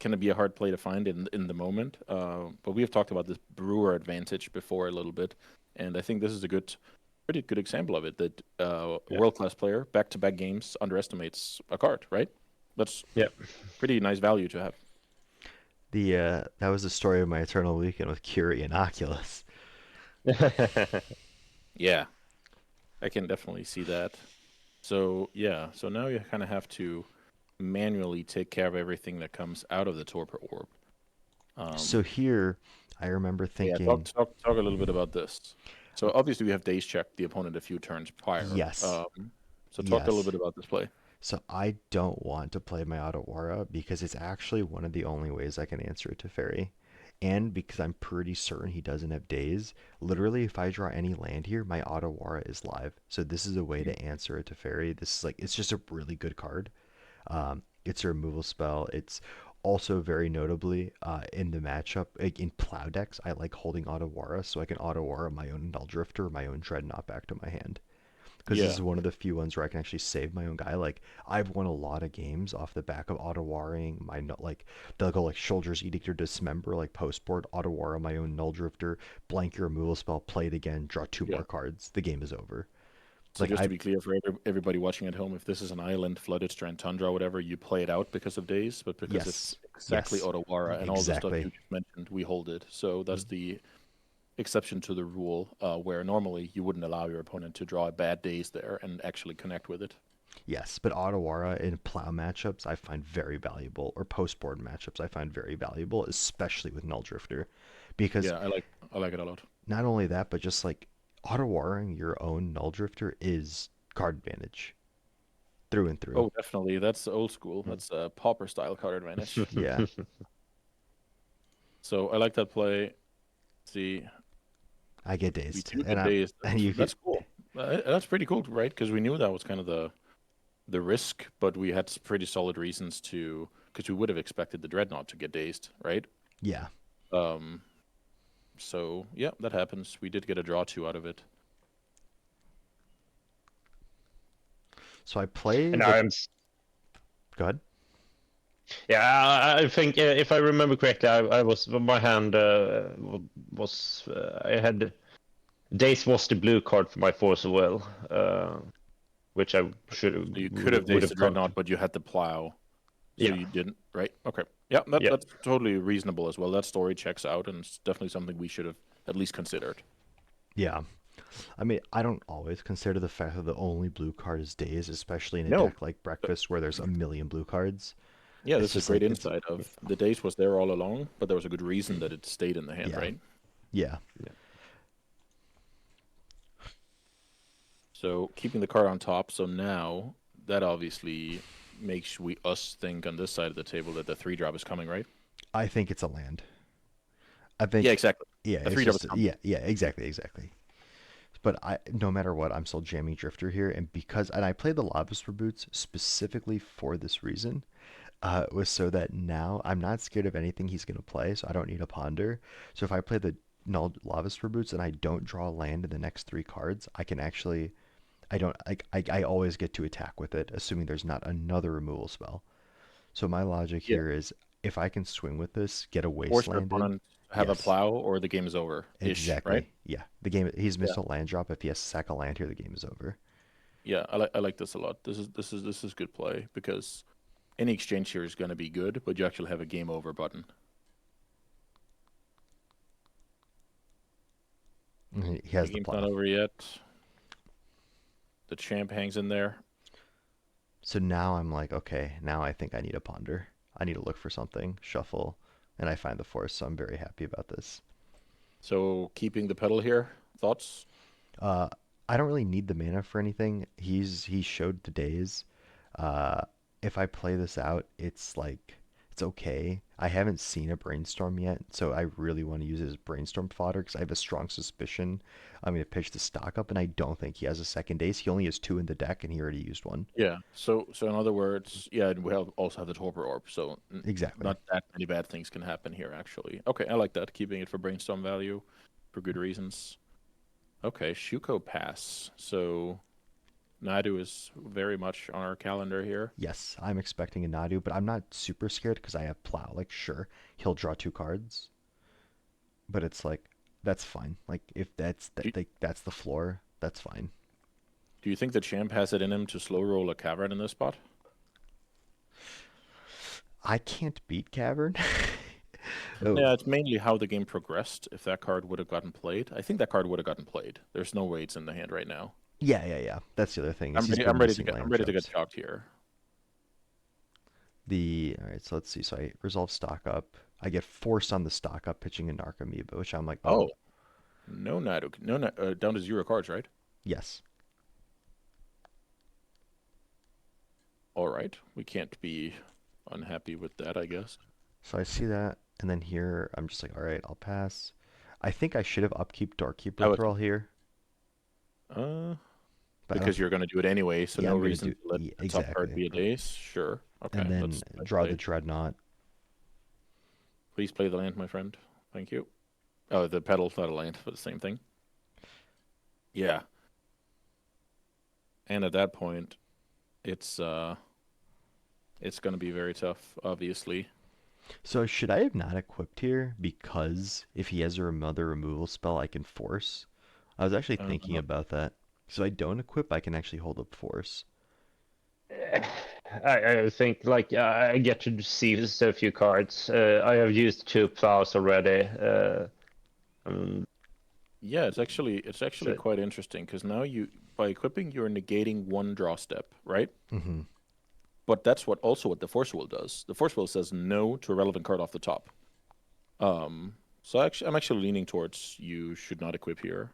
can be a hard play to find in the moment. But we have talked about this brewer advantage before a little bit, and I think this is a pretty good example of it. That a world-class player back-to-back games underestimates a card, right? That's pretty nice value to have. That was the story of my Eternal Weekend with Curie and Oculus. Yeah, I can definitely see that. So so now you kind of have to manually take care of everything that comes out of the Torpor Orb. So here, I remember thinking. Yeah, talk a little bit about this. So obviously we have daze checked the opponent a few turns prior. Yes. So talk a little bit about this play. So I don't want to play my Otawara because it's actually one of the only ways I can answer it to Fairy. And because I'm pretty certain he doesn't have daze, literally if I draw any land here, my Otawara is live. So this is a way to answer it to Fairy. This is it's just a really good card. It's a removal spell. It's Also, very notably, in the matchup, like in plow decks, I like holding Otawara so I can Otawara my own Null Drifter or my own Dreadnought back to my hand. Because this Yeah, is one of the few ones where I can actually save my own guy. Like I've won a lot of games off the back of Ottawaring my like they'll go like Soldier's Edict or Dismember, like post board Ottawara my own Null Drifter, blank your removal spell, play it again, draw two yeah. more cards. The game is over. So Like just to I be clear for everybody watching at home, if this is an island, flooded strand tundra, or whatever, you play it out because of days, but because it's yes, exactly yes, Otawara and all the stuff you exactly. just mentioned, we hold it. So that's the exception to the rule, where normally you wouldn't allow your opponent to draw a bad days there and actually connect with it. Yes, but Ottawara in plow matchups I find very valuable, or post board matchups I find very valuable, especially with Null Drifter, because Yeah, I like it a lot. not only that, but just like Ottawaring your own Null Drifter is card advantage through and through. Oh, definitely. That's old school. Mm. That's a pauper style card advantage. Yeah, So I like that play. See, I get we dazed, do get dazed. and you could That's cool. That's pretty cool, right? Because we knew that was kind of the risk, but we had pretty solid reasons to, because we would have expected the Dreadnought to get dazed, right? yeah. Um, so yeah, that happens. We did get a draw two out of it. So I play And the. Go ahead. yeah, I think if I remember correctly, I was my hand was I had Dace was the blue card for my force as well, which I So you could have would dazed the have come to. Dreadnought, but you had the plow, so Yeah, you didn't, right? Okay. Yeah, yeah. that's totally reasonable as well. That story checks out, and it's definitely something we should have at least considered. Yeah. I mean, I don't always consider the fact that the only blue card is Daze, especially in a No, deck like Breakfast where there's a million blue cards. yeah, It's this is just great like it's insight of the daze was there all along, but there was a good reason that it stayed in the hand, yeah, right? yeah. So keeping the card on top. So now that obviously makes us think on this side of the table that the 3-drop is coming, right? I think it's a land. I Yeah, think exactly. yeah, A it's 3-drop is just coming. yeah, exactly, exactly. But no matter what, I'm still jamming Drifter here, and I played the Lobster Boots specifically for this reason. Was so that now I'm not scared of anything he's gonna play, so I don't need a ponder. So if I play the Null Lobster Boots and I don't draw land in the next three cards, I can actually I don't I always get to attack with it, assuming there's not another removal spell. So my logic Yeah. here is if I can swing with this, get a Force your wasteland in, opponent to have a yes, plow or the game is over ish, right? exactly. Yeah. The game he's Yeah. missed a land drop. If he has to sack a land here, the game is over. Yeah, I like this a lot. This is good play because any exchange here is going to be good, but you actually have a game over button. And he The has the game's not plow. over yet. The champ hangs in there. So now I'm like, okay, now I think I need a ponder. I need to look for something, shuffle, and I find the force, so I'm very happy about this. So keeping the pedal here. Thoughts? Uh, I don't really need the mana for anything. He showed the days. Uh, if I play this out, it's like it's okay. I haven't seen a brainstorm yet, so I really want to use it as brainstorm fodder because I have a strong suspicion I'm going to pitch the stock up, and I don't think he has a second days. He only has two in the deck, and he already used one. Yeah. So in other words, yeah, and also have the torpor orb. So Exactly. not that many bad things can happen here actually. Okay, I like that. Keeping it for brainstorm value for good reasons. Okay, Shuko pass. So Nadu is very much on our calendar here. Yes, I'm expecting a Nadu, but I'm not super scared because I have Plow. Like, sure, he'll draw two cards, but it's like that's fine. Like, if Do, that's the floor, that's fine. do you think the champ has it in him to slow roll a cavern in this spot? I can't beat Cavern. Oh, Yeah, it's mainly how the game progressed. If that card would have gotten played, I think that card would have gotten played. There's no way it's in the hand right now. yeah, yeah, yeah. That's the other thing is I'm he's ready. been I'm ready to missing get. I'm land ready to get drops. shocked here. All right, so let's see. So I resolve stock up. I get forced on the stock up pitching a Narc Amoeba, which I'm like, Oh, oh, no Nadu. No, down to 0 cards, right? yes. All right. We can't be unhappy with that, I guess. So I see that, and then here I'm just like, all right, I'll pass. I think I should have upkeep I Doorkeeper would. Thrall here, but I don't. Because you're going to do it anyway, so Yeah, no I'm gonna reason do to let the top card exactly, be a dace. Sure. Okay, and then that's nice draw the play. Dreadnought. Please play the land, my friend. Thank you. Oh, the pedal, not a land, but the same thing. Yeah. And at that point, it's going to be very tough, obviously. So should I have not equipped here because if he has another removal spell, I can force? I was actually thinking about that. So I don't equip, I can actually hold up force. I think like I get to see so few cards. I have used 2 plows already. Yeah, it's actually So- quite interesting because now by equipping you're negating 1 draw step, right? Mm-hmm. But that's what the Force Will does. The Force Will says no to a relevant card off the top. So I'm actually leaning towards you should not equip here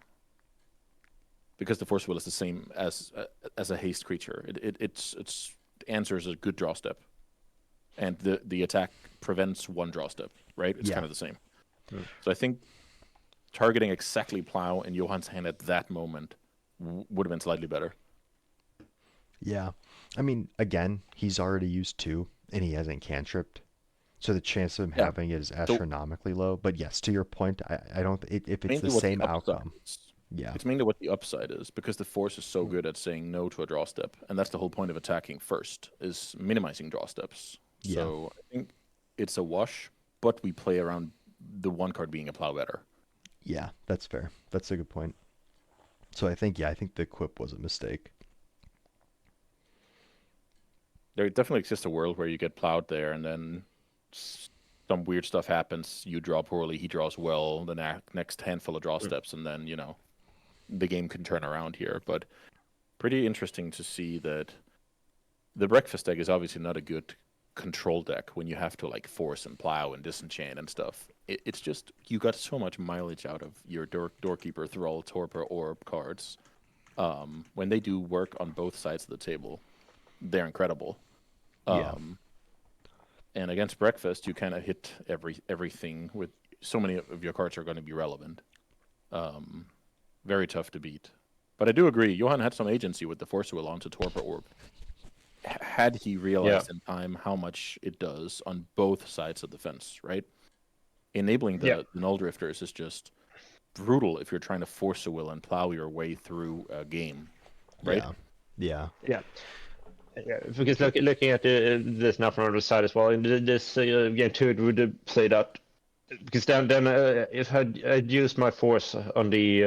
because the Force Will is the same as a haste creature. It answers a good draw step, and the attack prevents 1 draw step. Right? It's kind of the same. So I think targeting exactly Plow in Johann's hand at that moment would have been slightly better. Yeah. I mean, again, he's already used 2, and he hasn't cantripped. So the chance of him having it is astronomically low. But yes, to your point, I don't. If it's the same outcome, yeah, it's mainly what the upside is because the Force is so good at saying no to a draw step, and that's the whole point of attacking first is minimizing draw steps. Yeah. So I think it's a wash, but we play around the 1 card being a Plow better. Yeah, that's fair. That's a good point. So I think the equip was a mistake. There definitely exists a world where you get plowed there, and then some weird stuff happens. You draw poorly, he draws well. The next handful of draw steps, and then the game can turn around here. But pretty interesting to see that the breakfast deck is obviously not a good control deck when you have to like force and plow and disenchant and stuff. It's just you got so much mileage out of your doorkeeper, thrall, torpor, orb cards. When they do work on both sides of the table, they're incredible. Yeah. And against breakfast, you kind of hit everything with so many of your cards are going to be relevant. Very tough to beat. But I do agree, Johan had some agency with the Force Will onto Torpor Orb. Had he realized in time how much it does on both sides of the fence, right? Enabling the Null Drifters is just brutal if you're trying to force a will and plow your way through a game, right? Yeah. Yeah, because looking at this now from the other side as well, in this game too, it would have played out because then if I'd used my force on the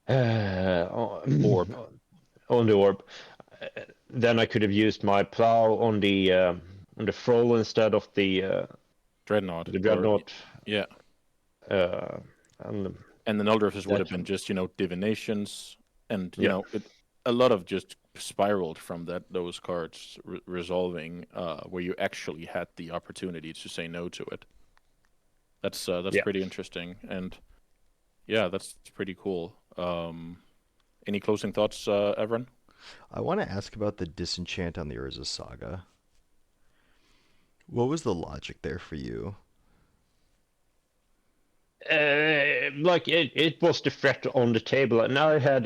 Orb, on the orb, then I could have used my plow on the Froll instead of the Dreadnought. The Dreadnought. Yeah. And the Null Drifters would have been just divinations, and a lot of just spiraled from those cards resolving where you actually had the opportunity to say no to it. That's pretty interesting, and that's pretty cool. Any closing thoughts, Everin? I want to ask about the disenchant on the Urza Saga. What was the logic there for you? Like it was the threat on the table, and I had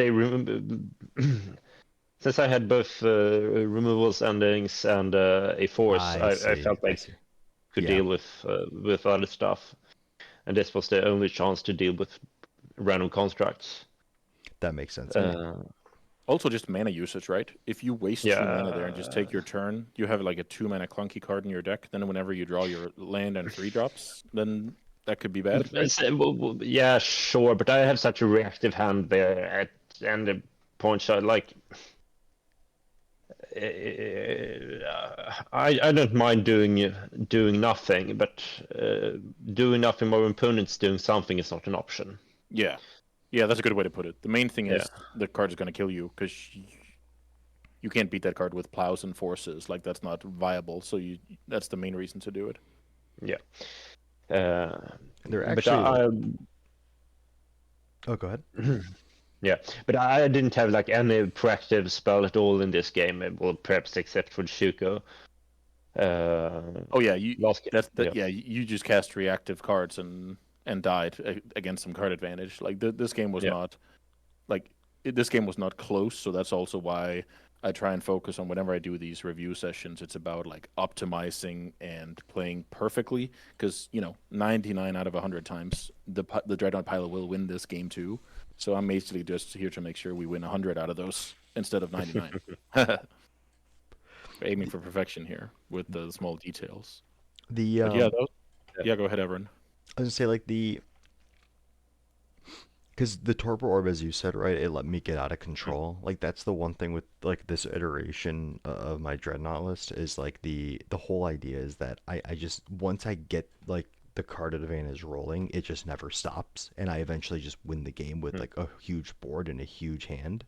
since I had both removals endings and a force, I felt like I could deal with other stuff, and this was the only chance to deal with random constructs. That makes sense. Also, just mana usage, right? If you waste 2 mana there and just take your turn, you have like a 2 mana clunky card in your deck. Then whenever you draw your land and 3 drops, then that could be bad. Yeah, sure, but I have such a reactive hand there at the point shot. Like, I don't mind doing nothing, but doing nothing while opponent's doing something is not an option. Yeah, that's a good way to put it. The main thing is the card is going to kill you because you can't beat that card with plows and forces. Like that's not viable. So that's the main reason to do it. Yeah. They're actually. Oh, go ahead. Yeah, but I didn't have like any proactive spell at all in this game. Well, perhaps except for Shuko. You just cast reactive cards and died against some card advantage. Like this game was not this game was not close. So that's also why I try and focus on whenever I do these review sessions, it's about like optimizing and playing perfectly because, 99 out of 100 times the Dreadnought pilot will win this game too. So I'm basically just here to make sure we win 100 out of those instead of 99. Aiming for perfection here with the small details. The But yeah, yeah, go ahead, Everin. I was gonna say like because the torpor orb, as you said, right, it let me get out of control. Like that's the one thing with like this iteration of my dreadnought list is like the whole idea is that I just once I get like the card advantage rolling, it just never stops, and I eventually just win the game with like a huge board and a huge hand.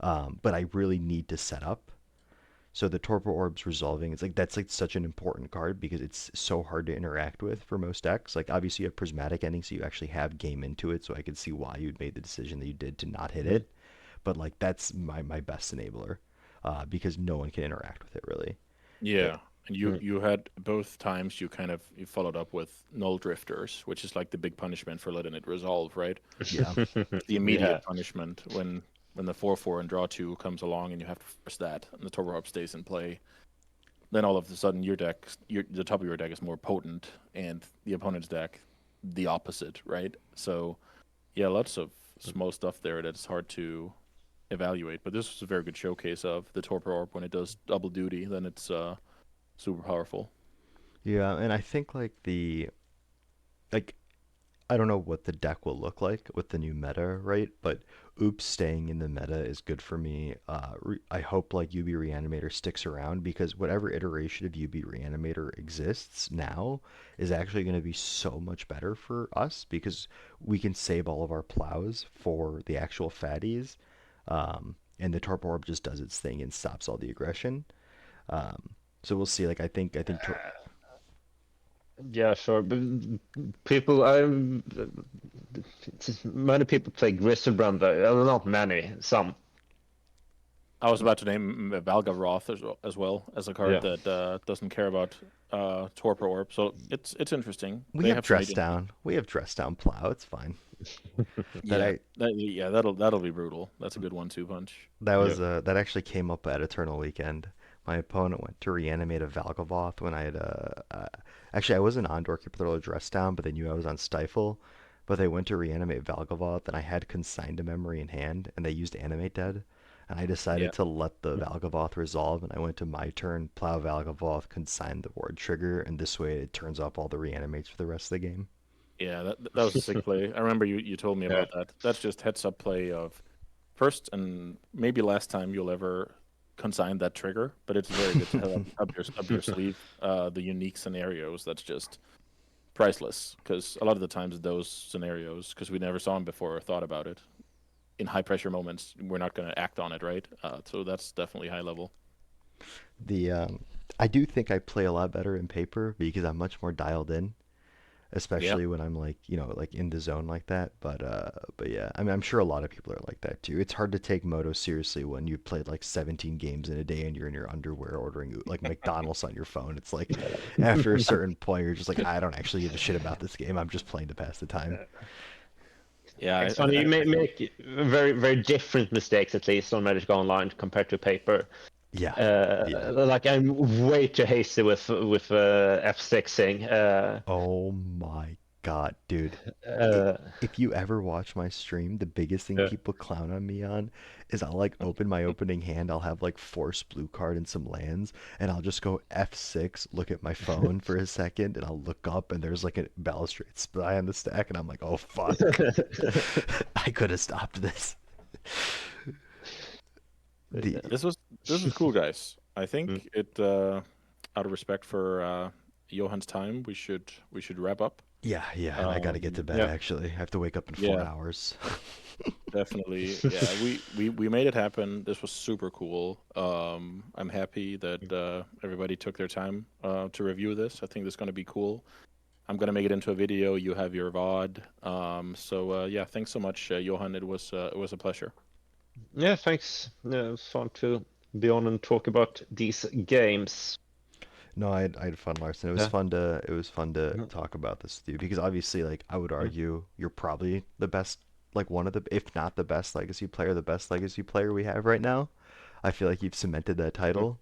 But I really need to set up. So the torpor orbs resolving, it's like that's like such an important card because it's so hard to interact with for most decks. Like obviously you have prismatic ending, so you actually have game into it. So I could see why you'd made the decision that you did to not hit it. But like that's my best enabler, because no one can interact with it really. Yeah, and you had both times you followed up with null drifters, which is like the big punishment for letting it resolve, right? Yeah, The immediate Yeah. punishment when the 4/4 and draw 2 comes along and you have to force that and the Torpor Orb stays in play. Then all of a sudden the top of your deck is more potent and the opponent's deck the opposite, right? So yeah, lots of small stuff there that's hard to evaluate. But this was a very good showcase of the Torpor Orb when it does double duty. Then it's super powerful. yeah, and I think like I don't know what the deck will look like with the new meta, right? But Oops staying in the meta is good for me. I hope like UB Reanimator sticks around because whatever iteration of UB Reanimator exists now is actually going to be so much better for us because we can save all of our plows for the actual fatties. And the Torpor Orb just does its thing and stops all the aggression. So we'll see. Like I think Yeah, sure. But people, many people play Griselbrand though. Not many, some. I was about to name Valgavroth as well as a card Yeah. that doesn't care about Torpor Orb. So it's interesting. we They have have some dress agency. down. We have dress down plow. It's fine. That Yeah, I that'll be brutal. That's a good 1-2 punch. That Yeah. was that actually came up at Eternal Weekend. My opponent went to reanimate a Valgavoth when I had actually I wasn't on Dorky Patrol dress down, but they knew I was on Stifle. But they went to reanimate Valgavoth, and I had consigned a memory in hand, and they used Animate Dead. And I decided Yeah, to let the Valgavoth resolve, and I went to my turn, plow Valgavoth, consign the ward trigger, and this way it turns off all the reanimates for the rest of the game. yeah, that was a sick play. I remember you told me Yeah. about that. That's just heads up play of first and maybe last time you'll ever consign that trigger, but it's very good to have up your sleeve. The unique scenarios that's just priceless because a lot of the times those scenarios because we never saw them before or thought about it in high pressure moments we're not going to act on it, right? So that's definitely high level. The I do think I play a lot better in paper because I'm much more dialed in, Yeah, especially when I'm like, like in the zone like that. But yeah, I mean, I'm sure a lot of people are like that too. It's hard to take moto seriously when you've played like 17 games in a day and you're in your underwear ordering like McDonald's on your phone. It's like after a certain point, you're just like, I don't actually give a shit about this game. I'm just playing to pass the time. yeah. It's funny, you make very, very different mistakes, at least on Magic Online compared to paper. Yeah, yeah. Like I'm way too hasty with F6ing. Oh my God, dude. Uh, If you ever watch my stream, the biggest thing yeah. people clown on me on is I'll like open my opening hand, I'll have like force blue card and some lands, and I'll just go F6, look at my phone for a second, and I'll look up and there's like a balustrade spy on the stack, and I'm like, oh fuck. I could have stopped this. The This was cool, guys. I Mm. think it out of respect for Johan's time we should wrap up. yeah, and I gotta get to bed Yeah. actually. I have to wake up in four Yeah, hours. definitely. Yeah, we made it happen. This was super cool. I'm happy that everybody took their time to review this. I think this is going to be cool. I'm going to make it into a video. You have your VOD. So yeah, thanks so much, Johan. It was a pleasure. Yeah, thanks. Yeah, it was fun to be on and talk about these games. No, I had fun, Larson. Yeah. It was fun to Mhm. talk about this with you because obviously, like, I would Mm. argue you're probably the best, like one of the, if not the best legacy player we have right now. I feel like you've cemented that title.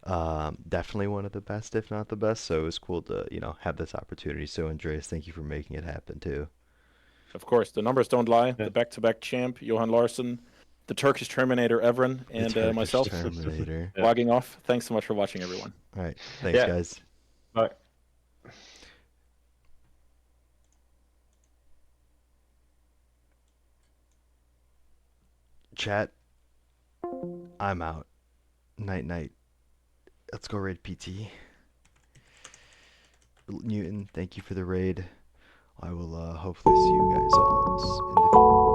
Definitely one of the best, if not the best. So it was cool to, have this opportunity. So Andreas, thank you for making it happen too. Of course, the numbers don't lie. Yeah. The back-to-back champ, Johan Larsson, the Turkish Terminator, Evren, The and Turkish myself Terminator. Yeah. logging off. Thanks so much for watching, everyone. All right. Thanks, Yeah. guys. Bye. Chat, I'm out. Night, night. Let's go raid PT. Newton, thank you for the raid. I will hopefully see you guys all in the